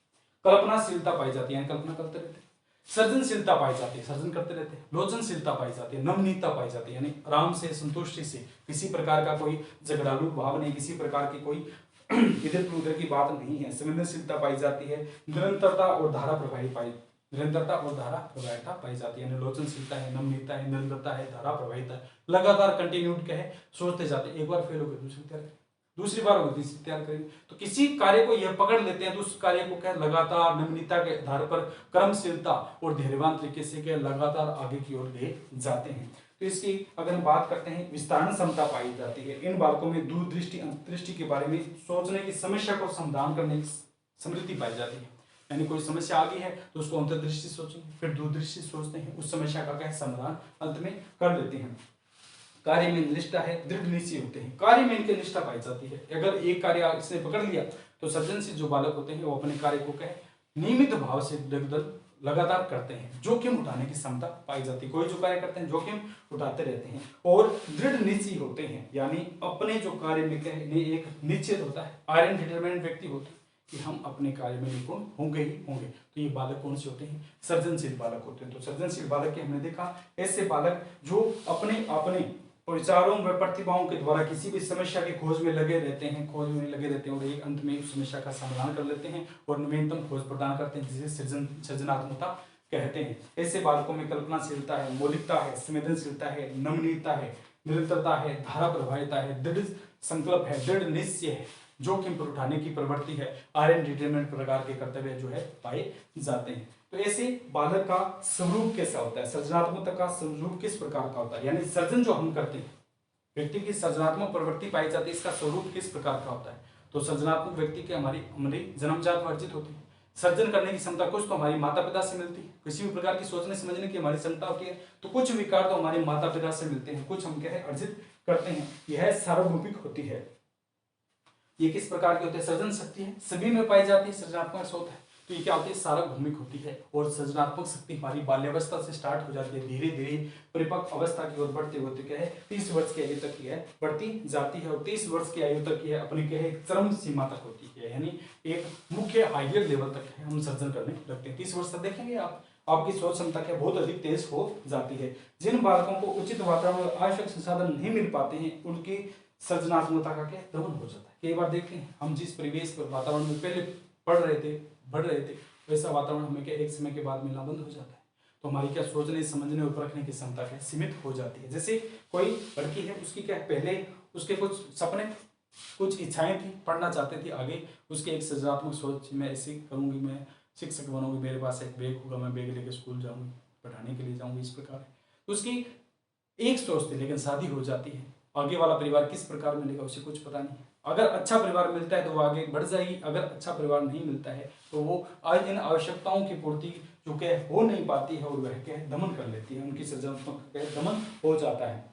कल्पनाशीलता पाई जाती है, कल्पना करते रहते हैं, सृजनशीलता पाई जाती है, सृजन करते रहते हैं, लोचनशीलता पाई जाती है, नमनीयता पाई जाती है, यानी आराम से संतुष्टि से, किसी प्रकार का कोई झगड़ालू भाव नहीं, किसी प्रकार की कोई इधर उधर की बात नहीं है। संवेदनशीलता पाई जाती है, निरंतरता और धारा प्रभाविता पाई जाती है। लोचनशीलता है, नम्रता है, निरंतरता है, धारा प्रभाविता है, लगातार कंटिन्यूड क्या है, सोचते जाते हैं। एक बार फेल हो गए दूसरी बार होगी तीसरी तैयार करेंगे। तो किसी कार्य को यह पकड़ लेते हैं तो उस कार्य को क्या लगातार नम्रता के आधार पर क्रमशीलता और धैर्यवान तरीके से क्या लगातार आगे की ओर ले जाते हैं। तो इसकी अगर हम बात करते हैं, विस्तारण क्षमता पाई जाती है। इन बालकों में दूरदृष्टि अंतर्दृष्टि के बारे में सोचने की, समस्या को समाधान करने की समृद्धि पाई जाती है। यानी कोई समस्या आ गई है तो उसको अंतर्दृष्टि सोचेंगे, फिर दूरदृष्टि सोचते हैं, उस समस्या का क्या समाधान अंत में कर लेते हैं। कार्य में निष्ठा है, दृढ़ निश्चय होते हैं। कार्य में इनकी निष्ठा पाई जाती है। अगर एक कार्य इसने पकड़ लिया तो सृजनशील जो बालक होते हैं वो अपने कार्य को क्या नियमित भाव से लगातार करते हैं। जोखिम उठाने की क्षमता पाई जाती है। कोई जो कार्य करते हैं जोखिम उठाते रहते हैं और दृढ़ निश्चय होते हैं। यानी अपने जो कार्य में क्या है एक निश्चित होता है, आयरन डिटरमिनेंट व्यक्ति होते हैं कि हम अपने कार्य में निपुण होंगे ही होंगे। तो ये बालक कौन से होते हैं? सृजनशील बालक होते हैं। तो सृजनशील बालक के हमने देखा ऐसे बालक जो अपने विचारों व प्रतिभाओं के द्वारा किसी भी समस्या की खोज में लगे रहते हैं और एक अंत में उस समस्या का समाधान कर लेते हैं और नवीनतम खोज प्रदान करते हैं, जिसे सृजनात्मकता कहते हैं। ऐसे बालकों में कल्पनाशीलता है, मौलिकता है, संवेदनशीलता है, नमनीयता है, निरंतरता है, धारा प्रभाविता है, दृढ़ संकल्प है, दृढ़ निश्चय है, जोखिम पर उठाने की प्रवृत्ति है, आयरन डिटरमिनेंट प्रकार के कर्तव्य जो है पाए जाते हैं। तो ऐसे बालक का स्वरूप कैसा होता है? सृजनात्मकता का स्वरूप किस प्रकार का होता है? यानी सर्जन जो हम करते हैं, व्यक्ति की सृजनात्मक प्रवृत्ति पाई जाती है, इसका स्वरूप किस प्रकार का होता है? तो सृजनात्मक व्यक्ति के हमारी जन्मजात वर्जित होती है। सर्जन करने की क्षमता कुछ तो हमारी माता पिता से मिलती है, किसी भी प्रकार की सोचने समझने की हमारी क्षमता होती है, तो कुछ विकार तो हमारे माता पिता से मिलते हैं, कुछ हम क्या है अर्जित करते हैं। यह सार्वभौमिक होती है। ये किस प्रकार की होते हैं? सृजन शक्ति है, सभी में पाई जाती है, सृजनात्मक सोच है। तो ये क्या होती है? सार्वभौमिक होती है। और सृजनात्मक शक्ति हमारी बाल्यावस्था से स्टार्ट हो जाती है, धीरे धीरे परिपक्व अवस्था की ओर बढ़ते होते क्या है 30 वर्ष की आयु तक की है बढ़ती जाती है। और 30 वर्ष की आयु तक की है अपनी क्या है चरम सीमा तक होती है, यानी एक मुख्य हाइयर लेवल तक है हम सर्जन करने लगते हैं। 30 वर्ष तक देखेंगे आपकी सोच क्षमता क्या बहुत अधिक तेज हो जाती है। जिन बालकों को उचित वातावरण और आवश्यक संसाधन नहीं मिल पाते हैं उनकी सृजनात्मकता का क्या दमन हो जाता है। कई बार देखते हैं हम जिस परिवेश पर वातावरण में पहले बढ़ रहे थे वैसा वातावरण हमें क्या एक समय के बाद मिलना बंद हो जाता है। तो हमारी क्या सोचने समझने और परखने की क्षमता क्या सीमित हो जाती है। जैसे कोई लड़की है, उसकी क्या पहले उसके कुछ सपने कुछ इच्छाएं थी, पढ़ना चाहते थी आगे, उसकी एक सृजनात्मक सोच मैं ऐसे करूंगी, मैं शिक्षक बनूंगी, मेरे पास एक बैग होगा, मैं बैग लेकर स्कूल जाऊंगी, पढ़ाने के लिए जाऊंगी, इस प्रकार तो उसकी एक सोच थी। लेकिन शादी हो जाती है, आगे वाला परिवार किस प्रकार मिलेगा उसे कुछ पता नहीं। अगर अच्छा परिवार मिलता है तो वो आगे बढ़ जाएगी, अगर अच्छा परिवार नहीं मिलता है तो वो आज इन आवश्यकताओं की पूर्ति जो क्या हो नहीं पाती है और वह क्या दमन कर लेती है, उनकी सृजनात्मक दमन हो जाता है।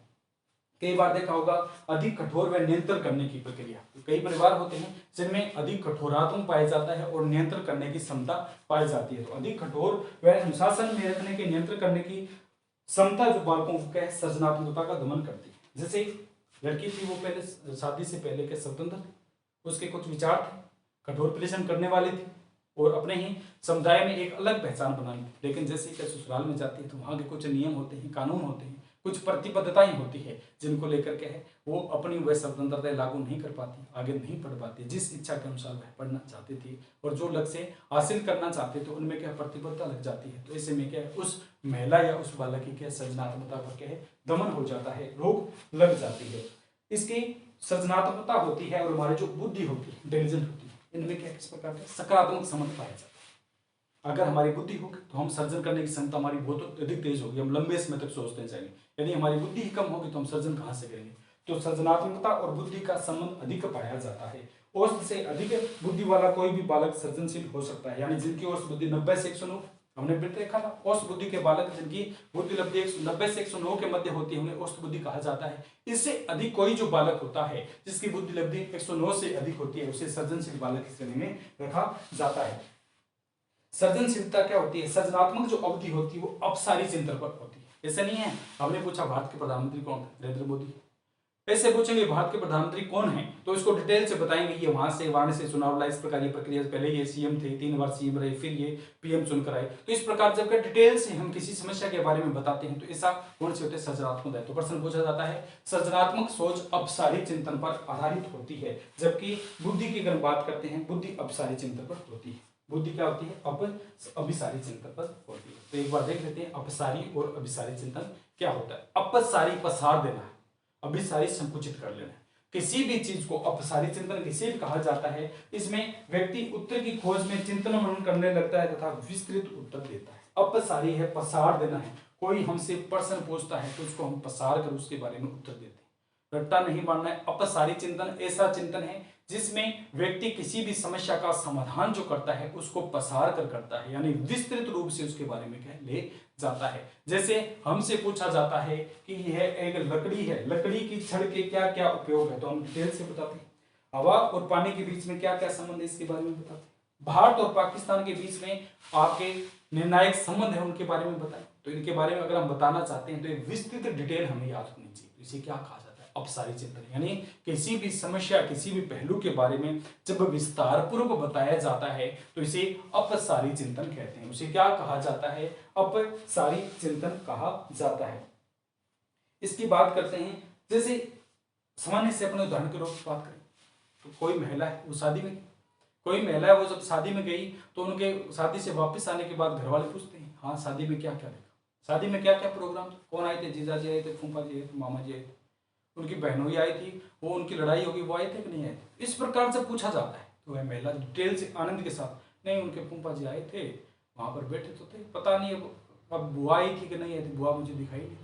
कई बार देखा होगा अधिक कठोर व नियंत्रण करने की प्रक्रिया। कई परिवार होते हैं जिनमें अधिक कठोरात्मक पाया जाता है और नियंत्रण करने की क्षमता पाई जाती है। तो अधिक कठोर व अनुशासन में रखने के नियंत्रण करने की क्षमता जो बालकों को क्या सृजनात्मकता का दमन करती है। जैसे लड़की थी, वो पहले शादी से पहले के स्वतंत्र थे, उसके कुछ विचार थे, कठोर परिश्रम करने वाले थे और अपने ही समुदाय में एक अलग पहचान बना ली। लेकिन जैसे कि ससुराल में जाती है तो वहाँ के कुछ नियम होते हैं, कानून होते हैं, कुछ प्रतिबद्धताएं होती है जिनको लेकर के है वो अपनी वह स्वतंत्रता लागू नहीं कर पाती, आगे नहीं पढ़ पाती जिस इच्छा के अनुसार वह पढ़ना चाहती थी और जो लक्ष्य हासिल करना चाहते थे उनमें क्या प्रतिबद्धता लग जाती है। तो ऐसे में क्या उस महिला या उस बालक की क्या सृजनात्मकता पर क्या है दमन हो जाता है, रोक लग जाती है। इसकी सृजनात्मकता होती है और हमारी जो बुद्धि होती है, इंटेलिजेंट होती है, इनमें क्या किस प्रकार का सकारात्मक संबंध पाया जाता है। अगर हमारी बुद्धि होगी तो हम सर्जन करने की क्षमता हमारी बहुत अधिक तेज होगी, हम लंबे समय तक सोचते जाएंगे। यदि हमारी बुद्धि ही कम होगी तो हम सर्जन कहाँ से करेंगे। तो सृजनात्मकता और बुद्धि का संबंध अधिक पाया जाता है। औसत से अधिक बुद्धि वाला कोई भी बालक सृजनशील हो सकता है, यानी जिनकी औसत बुद्धि 90 से 109, हमने देखा था औसत बुद्धि के बालक जिनकी बुद्धि लब्धि 90 से 109 के मध्य होती है उन्हें औसत बुद्धि कहा जाता है। इससे अधिक कोई जो बालक होता है जिसकी बुद्धि लब्धि 109 से अधिक होती है उसे सृजनशील बालक की श्रेणी में रखा जाता है। सृजनशीलता क्या होती है? सृजनात्मक जो अवधि होती है वो अपसारी चिंतन पर होती है। ऐसा नहीं है, हमने पूछा भारत के प्रधानमंत्री कौन थे? नरेंद्र मोदी। ऐसे पूछेंगे भारत के प्रधानमंत्री कौन है, तो इसको डिटेल से बताएंगे, ये वहां से चुनाव लड़ा, इस प्रकार ये प्रक्रिया, पहले ये सीएम थे, 3 बार सीएम रहे, फिर ये पीएम चुनकर आए। तो इस प्रकार जब डिटेल से हम किसी समस्या के बारे में बताते हैं तो ऐसा कौन से होते हैं, सृजनात्मक है। तो प्रश्न पूछा जाता है सृजनात्मक सोच अपसारी चिंतन पर आधारित होती है, जबकि बुद्धि की अगर बात करते हैं बुद्धि अपसारी चिंतन पर होती है। बुद्धि क्या होती है, अभिसारी चिंतन पर होती है। तो एक बार देख लेते हैं अपसारी और अभिसारी चिंतन क्या होता है। अपसारी पसार देना है, अभिसारी संकुचित कर लेना है। किसी भी चीज को अपसारी चिंतन किसे कहा जाता है, इसमें व्यक्ति उत्तर की खोज में चिंतन मनन करने लगता है तथा विस्तृत उत्तर देता है। अपसारी है पसार देना है, कोई हमसे प्रश्न पूछता है तो उसको हम पसार कर उसके बारे में उत्तर देते हैं, रट्टा नहीं मारना है। अपसारी चिंतन ऐसा चिंतन है जिसमें व्यक्ति किसी भी समस्या का समाधान जो करता है उसको पसार कर करता है, यानी विस्तृत रूप से उसके बारे में क्या ले जाता है। जैसे हमसे पूछा जाता है कि यह एक लकड़ी है, लकड़ी की छड़ के क्या क्या उपयोग है, तो हम डिटेल से बताते हैं। हवा और पानी के बीच में क्या क्या संबंध है इसके बारे में बताते हैं। भारत और पाकिस्तान के बीच में आपके निर्णायक संबंध है उनके बारे में बताएं। तो इनके बारे में अगर हम बताना चाहते हैं तो एक विस्तृत डिटेल हमें याद रखनी चाहिए। तो इसे क्या कहा जाता है, अपसारी चिंतन, यानी किसी भी समस्या किसी भी पहलू के बारे में जब विस्तार पूर्वक बताया जाता है तो इसे अपसारी चिंतन कहते हैं। उसे क्या कहा जाता है, अपसारी चिंतन कहा जाता है। इसकी बात करते हैं, जैसे सामान्य से अपने उदाहरण के रूप में बात करें तो कोई महिला है, वो शादी में, कोई महिला है वो जब शादी में गई तो उनके शादी से वापस आने के बाद घर वाले पूछते हैं हाँ शादी में क्या क्या देखा, शादी में क्या क्या प्रोग्राम था, कौन आए थे, जीजा जी आए थे, फूफा जी आए थे, मामा जी आए थे, उनकी बहनों ही आई थी, वो उनकी लड़ाई होगी वो आए थे कि नहीं आए थे। इस प्रकार से पूछा जाता है तो वह महिला डिटेल से आनंद के साथ, नहीं उनके फूफा जी आए थे, वहां पर बैठे तो थे, पता नहीं अब बुआ आई थी कि नहीं आई थी, बुआ मुझे दिखाई नहीं,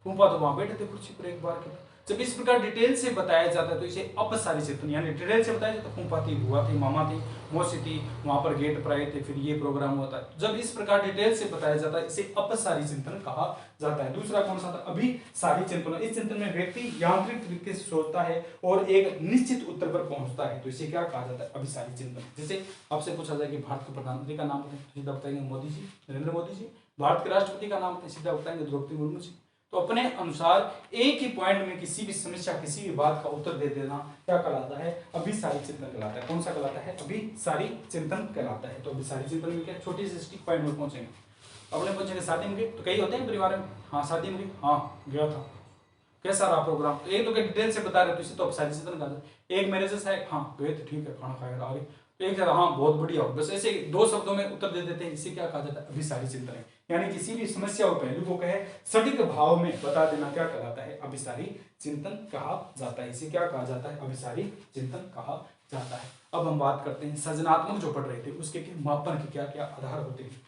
फूफा तो वहां बैठे थे कुर्सी पर एक बार के। जब इस प्रकार डिटेल से बताया जाता है तो इसे अपसारी चिंतन, यानी डिटेल से बताया जाता है, फूफा थी, बुआ थी, मामा थी, मौसी थी, वहां पर गेट पर आए थे, फिर ये प्रोग्राम होता है। जब इस प्रकार डिटेल से बताया जाता है इसे अपसारी चिंतन कहा जाता है। दूसरा कौन सा था, अभिसारी चिंतन। इस चिंतन में व्यक्ति यांत्रिक तरीके से सोचता है और एक निश्चित उत्तर पर पहुंचता है, तो इसे क्या कहा जाता है, अभिसारी चिंतन। जैसे आपसे पूछा जाए कि भारत के प्रधानमंत्री का नाम बताएं, सीधा बताएंगे मोदी जी, नरेंद्र मोदी जी। भारत के राष्ट्रपति का नाम बताएं, सीधा बताएंगे द्रौपदी मुर्मू जी। तो अपने अनुसार एक ही पॉइंट में किसी भी समस्या किसी भी बात का उत्तर दे देना क्या कहलाता है, अभिसारी चिंतन कहलाता है। कौन सा कहलाता है, अभिसारी चिंतन कहलाता है। तो अभिसारी चिंतन में क्या, छोटी सी स्टिक पॉइंट में पहुंचेंगे। अपने पूछेंगे शादी में गए, तो कई होते हैं परिवार में, हाँ शादी में गए, हाँ गया था, कैसा रहा प्रोग्राम, तो एक तो डिटेल से बता रहे तो इसे तो अभिसारी चिंतन कहते हैं। एक मैरिज है, हाँ गए थे, ठीक है, खाना खाया आ गए, तो एक हाँ बहुत बढ़िया हो, बस ऐसे 2 शब्दों में उत्तर दे देते हैं, इसे क्या कहा जाता है, अभिसारी चिंतन है। यानी किसी भी समस्या और पहलू को कहे सटीक भाव में बता देना क्या कहलाता है, अभिसारी चिंतन कहा जाता है। इसे क्या कहा जाता है, अभिसारी चिंतन कहा जाता है। अब हम बात करते हैं सृजनात्मक जो पढ़ रहे थे उसके मापन के क्या क्या आधार होते हैं,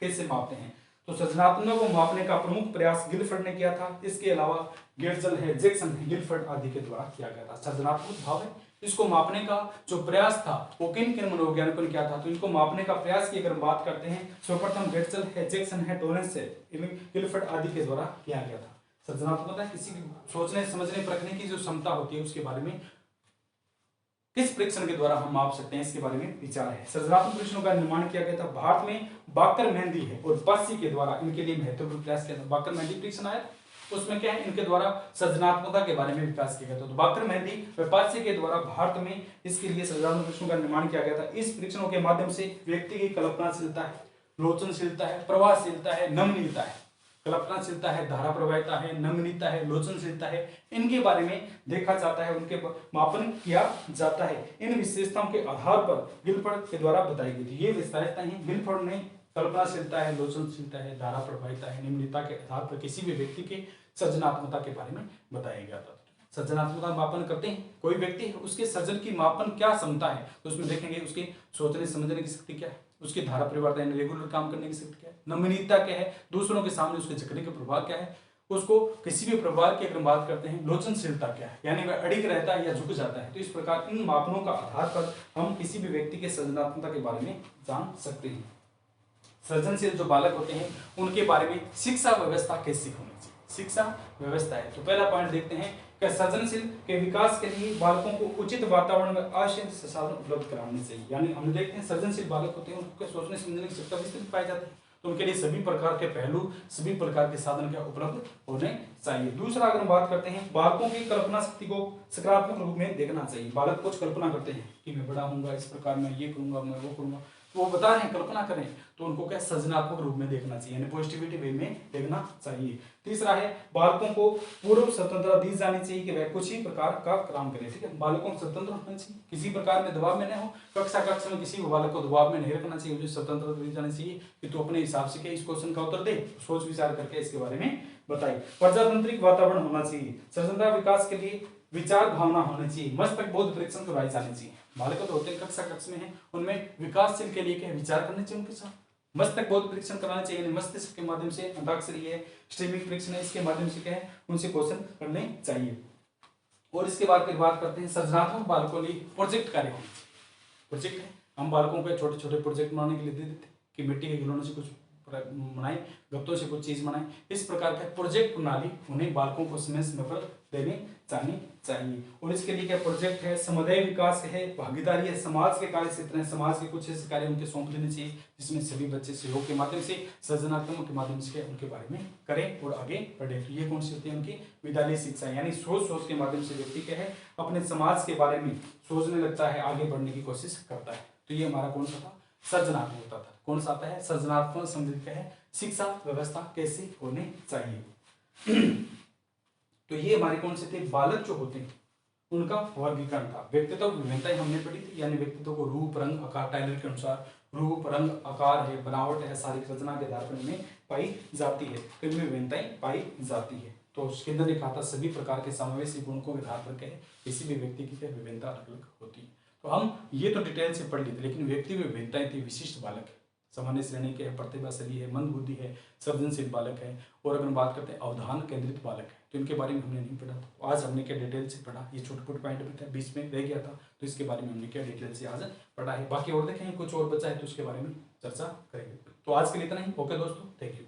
कैसे मापते हैं। तो सृजनात्मक को मापने का प्रमुख प्रयास गिलफर्ड ने किया था। इसके अलावा गेर्जल है, जैक्सन है, गिलफर्ड आदि के द्वारा किया गया था। सृजनात्मक भाव है, इसको मापने का जो प्रयास था वो किन किन मनोवैज्ञानिकों ने किया था, तो इनको मापने का प्रयास की अगर बात करते हैं सर्वप्रथम गेर्जल है, जैक्सन है, टोरेंस है, गिलफर्ड आदि के द्वारा किया गया था। सृजनात्मकता किसी सोचने समझने परखने की जो क्षमता होती है उसके बारे में किस परीक्षण के द्वारा हम माप सकते हैं, इसके बारे में विचार है। सृजनात्मक परीक्षणों का निर्माण किया गया था भारत में बाकर मेहंदी है और पासी के द्वारा इनके लिए महत्वपूर्ण प्रयास किया था। बाकर मेहंदी परीक्षण आया उसमें क्या है, इनके द्वारा सृजनात्मकता के बारे में विकास किया गया था। तो बाकर मेहंदी व पासी के द्वारा भारत में इसके लिए सृजनात्मक परीक्षणों का निर्माण किया गया था। इस परीक्षणों के माध्यम से व्यक्ति की कल्पनाशीलता है, लोचनशीलता है, प्रवाहशीलता है, नमनीयता है, कल्पनाशीलता है, धारा प्रवाहिता है, नमनीयता है, लोचनशीलता है, इनके बारे में देखा जाता है, उनके मापन किया जाता है। इन विशेषताओं के आधार पर गिलफर्ड के द्वारा बताई गई थी। ये विशेषताएं हैं गिलफर्ड ने कल्पनाशीलता है, लोचनशीलता है, धारा प्रवाहिता है, नमनीयता के आधार पर किसी भी व्यक्ति के सृजनात्मकता के बारे में बताया गया था। सृजनात्मकता मापन करते हैं, कोई व्यक्ति है उसके सृजन की मापन क्या क्षमता है, तो उसमें देखेंगे उसकी सोचने समझने की शक्ति क्या है, उसकी धारा परिवर्तन रेगुलर काम करने की शक्ति क्या है, नमनीयता क्या है, दूसरों के सामने उसके झुकने के प्रभाव क्या है, उसको किसी भी प्रभाव की अगर बात करते हैं, लोचनशीलता क्या है, यानी वह अड़िग रहता है या झुक जाता है। तो इस प्रकार इन मापनों का आधार पर हम किसी भी व्यक्ति के सृजनात्मकता के बारे में जान सकते हैं। सृजनशील जो बालक होते हैं उनके बारे में शिक्षा व्यवस्था कैसी होनी चाहिए, शिक्षा व्यवस्था है। तो पहला पॉइंट देखते हैं कि सृजनशील के विकास के लिए बालकों को उचित वातावरण में आवश्यक संसाधन उपलब्ध कराने चाहिए। यानी हम देखते हैं सृजनशील बालक होते हैं उनको सोचने समझने की क्षमता विस्तृत पाई जाती है, तो उनके लिए सभी प्रकार के पहलू, सभी प्रकार के साधन क्या उपलब्ध होने चाहिए। दूसरा अगर हम बात करते हैं, बालकों की कल्पना शक्ति को सकारात्मक रूप में देखना चाहिए। बालक कुछ कल्पना करते हैं कि मैं बड़ा होऊंगा, इस प्रकार मैं ये करूंगा, मैं वो करूंगा, तो वो बता रहे हैं कल्पना करें, तो उनको क्या सृजनात्मक रूप में देखना चाहिए, यानी पॉजिटिविटी वे में देखना चाहिए। तीसरा है, बालकों को पूर्व स्वतंत्रता दी जानी चाहिए कि वह कुछ ही प्रकार का काम करें। ठीक है, बालकों को स्वतंत्र होना चाहिए, किसी प्रकार में दबाव में न हो। कक्षा में किसी भी बालक को दबाव में नहीं रखना चाहिए, मुझे स्वतंत्रता दी जानी चाहिए कि तू अपने हिसाब से इस क्वेश्चन का उत्तर दे, सोच विचार करके इसके बारे में बताइए। प्रजातांत्रिक वातावरण होना चाहिए, सृजनता विकास के लिए विचार भावना होनी चाहिए, मस्तक बोध परीक्षण करवाई जानी चाहिए। बालक तो होते हैं कक्षा में है, उनमें विकासशील के लिए क्या विचार करने चाहिए, उनके साथ मस्तक बोध परीक्षण कराना चाहिए, मस्तिष्क के माध्यम से अंताक्षरी है, स्ट्रीमिंग परीक्षण है, इसके माध्यम से क्या है उनसे क्वेश्चन करने चाहिए। और इसके बाद फिर बात करते हैं सृजनात्मक बालकों लिए प्रोजेक्ट कार्य होना चाहिए। प्रोजेक्ट है, हम बालकों को छोटे छोटे प्रोजेक्ट बनाने के लिए दे देते कि मिट्टी के खिलौनों से कुछ बनाए, गत्तों से कुछ चीज बनाए। इस प्रकार का प्रोजेक्ट प्रणाली उन्हें बालकों को समय समय पर देने जानी चाहिए। और इसके लिए क्या प्रोजेक्ट है, समुदाय विकास है, भागीदारी है, समाज के कार्य क्षेत्र है, समाज के कुछ ऐसे कार्य उनके सौंप देने चाहिए जिसमें सभी बच्चे सहयोग के माध्यम से, सृजनात्मक के माध्यम से उनके बारे में करें और आगे बढ़े। तो ये कौन सी होती है उनकी विद्यालय शिक्षा, यानी सोच के माध्यम से व्यक्ति क्या है अपने समाज के बारे में सोचने लगता है, आगे बढ़ने की कोशिश करता है। तो ये हमारा कौन सा था, सृजनात्मक होता था। कौन सा आता है, सृजनात्मक संबंधित क्या है, शिक्षा व्यवस्था कैसी होनी चाहिए। तो ये हमारे कौन से थे, बालक जो होते हैं उनका वर्गीकरण था। व्यक्तित्व विभिन्नताएं हमने पढ़ी थी, यानी व्यक्तित्व को रूप रंग आकार, टाइलर के अनुसार रूप रंग आकार है, बनावट है, शारीरिक रचना के आधार पर इनमें पाई जाती है, तो इनमें विभिन्नताएं पाई जाती है। तो उसके अंदर लिखा था सभी प्रकार के समावेशी गुणों के आधार पर क्या है किसी भी व्यक्ति की क्या विभिन्नता अलग अलग होती है। तो हम ये तो डिटेल से पढ़ लेते, लेकिन व्यक्ति में विभिन्नताएं थी। विशिष्ट बालक है, सामान्य श्रेणी के है, प्रतिभाशाली है, मंद बुद्धि है, सर्जनशील बालक है, और अगर हम बात करते हैं अवधान केंद्रित बालक है, तो इनके बारे में हमने नहीं पढ़ा था। आज हमने क्या डिटेल से पढ़ा, ये छोटे छोटे पॉइंट में था, बीच में रह गया था, तो इसके बारे में हमने क्या डिटेल से आज पढ़ा है। बाकी और देखेंगे कुछ और बचा है तो उसके बारे में चर्चा करेंगे। तो आज के लिए इतना ही। ओके दोस्तों, थैंक यू।